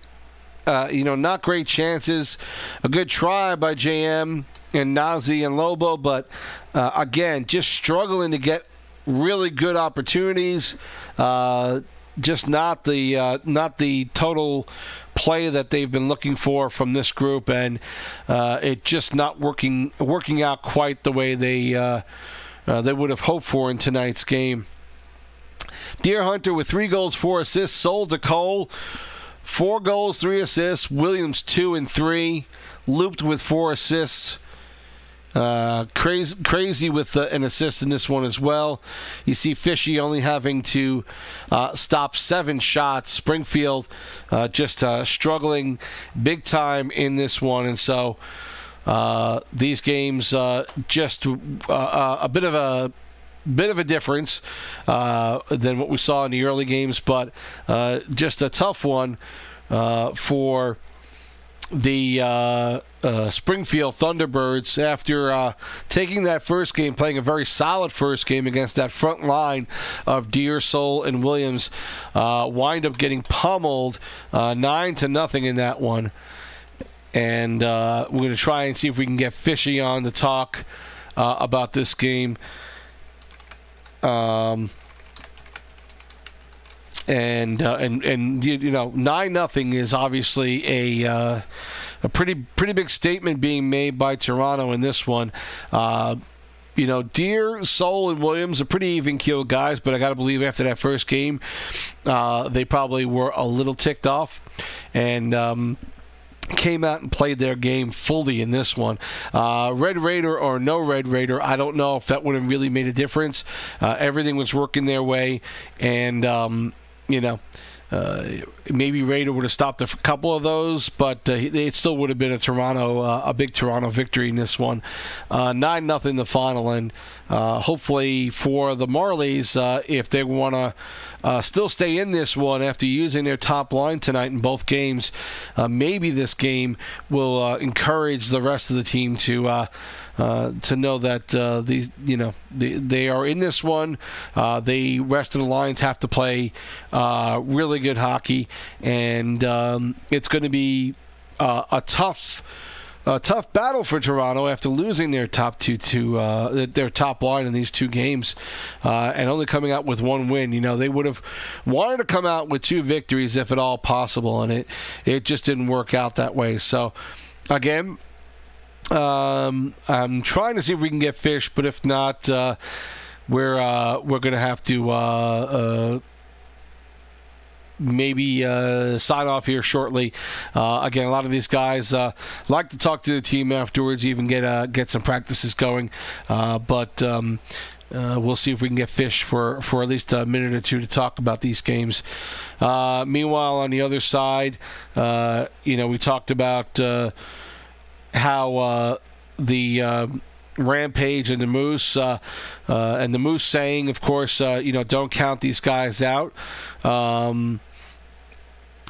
Speaker 1: not great chances. A good try by JM and Nazi and Lobo, but again, just struggling to get really good opportunities. Just not the total play that they've been looking for from this group, and it just not working out quite the way they would have hoped for in tonight's game. Deer Hunter with 3 goals, 4 assists. Sold to Cole, 4 goals, 3 assists. Williams 2 and 3. Looped with 4 assists. Crazy with an assist in this one as well. You see Fishy only having to stop 7 shots. Springfield just struggling big time in this one, and so these games just a bit of a difference than what we saw in the early games, but just a tough one for the Springfield Thunderbirds after taking that first game, playing a very solid first game against that front line of Deer, Soul, and Williams. Wind up getting pummeled 9-0 in that one. And we're going to try and see if we can get Fishy on to talk about this game. And 9-0 is obviously a pretty big statement being made by Toronto in this one. Deer, Soul, and Williams are pretty even-keeled guys, but I got to believe after that first game, they probably were a little ticked off and came out and played their game fully in this one. Red Raider or no Red Raider, I don't know if that would have really made a difference. Everything was working their way, and maybe Raider would have stopped a couple of those, but it still would have been a big Toronto victory in this one. 9-0 the final, and hopefully for the Marlies, if they want to still stay in this one after using their top line tonight in both games, maybe this game will encourage the rest of the team to know that they are in this one. The rest of the lines have to play really good hockey, and it's going to be a tough battle for Toronto after losing their top their top line in these two games, and only coming out with one win. They would have wanted to come out with 2 victories if at all possible, and it just didn't work out that way. So again, I'm trying to see if we can get Fish, but if not, we're going to have to maybe sign off here shortly. Again, a lot of these guys like to talk to the team afterwards, even get some practices going. But we'll see if we can get Fish for at least a minute or two to talk about these games. Meanwhile, on the other side, we talked about how the Rampage and the Moose, and the Moose saying, of course, don't count these guys out.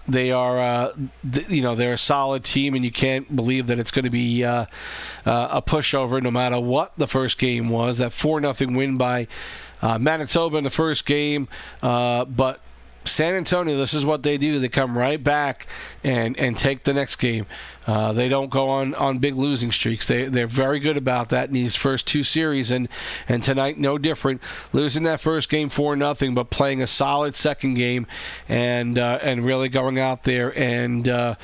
Speaker 1: They are, they're a solid team, and you can't believe that it's going to be a pushover no matter what the first game was. That 4-0 win by Manitoba in the first game, but San Antonio, this is what they do. They come right back and take the next game. They don't go on big losing streaks. They're very good about that in these first 2 series, and tonight no different. Losing that first game 4-0, but playing a solid second game, and really going out there and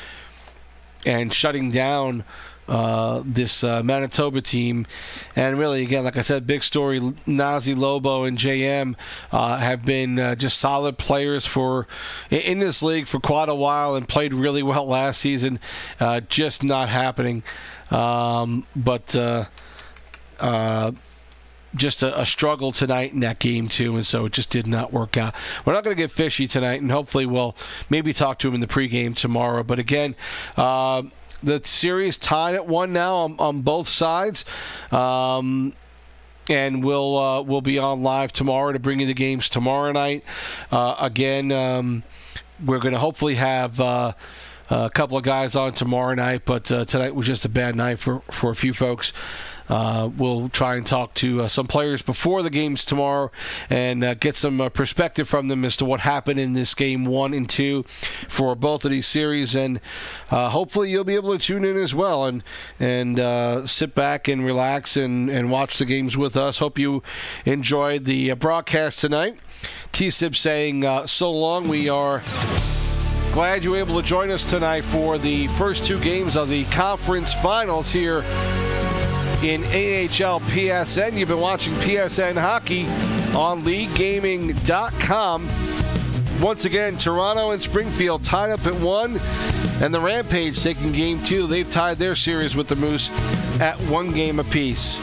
Speaker 1: shutting down this Manitoba team. And really, again, like I said, big story, Nazi, Lobo, and JM have been just solid players in this league for quite a while and played really well last season. Just not happening. But just a struggle tonight in that game too, and so it just did not work out. We're not going to get Fishy tonight, and hopefully we'll maybe talk to him in the pregame tomorrow. But again, the series tied at 1 now on both sides, and we'll be on live tomorrow to bring you the games tomorrow night. Again, we're going to hopefully have a couple of guys on tomorrow night, but tonight was just a bad night for a few folks. We'll try and talk to some players before the games tomorrow and get some perspective from them as to what happened in this game 1 and 2 for both of these series, and hopefully you'll be able to tune in as well and sit back and relax and watch the games with us. Hope you enjoyed the broadcast tonight. TSibs saying so long. We are glad you were able to join us tonight for the first 2 games of the conference finals here in AHLPSN. You've been watching PSN Hockey on LeagueGaming.com. Once again, Toronto and Springfield tied up at 1, and the Rampage taking game 2. They've tied their series with the Moose at 1 game apiece.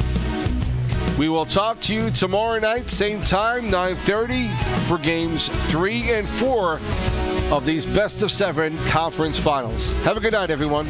Speaker 1: We will talk to you tomorrow night, same time, 9:30, for games 3 and 4 of these best-of-7 conference finals. Have a good night, everyone.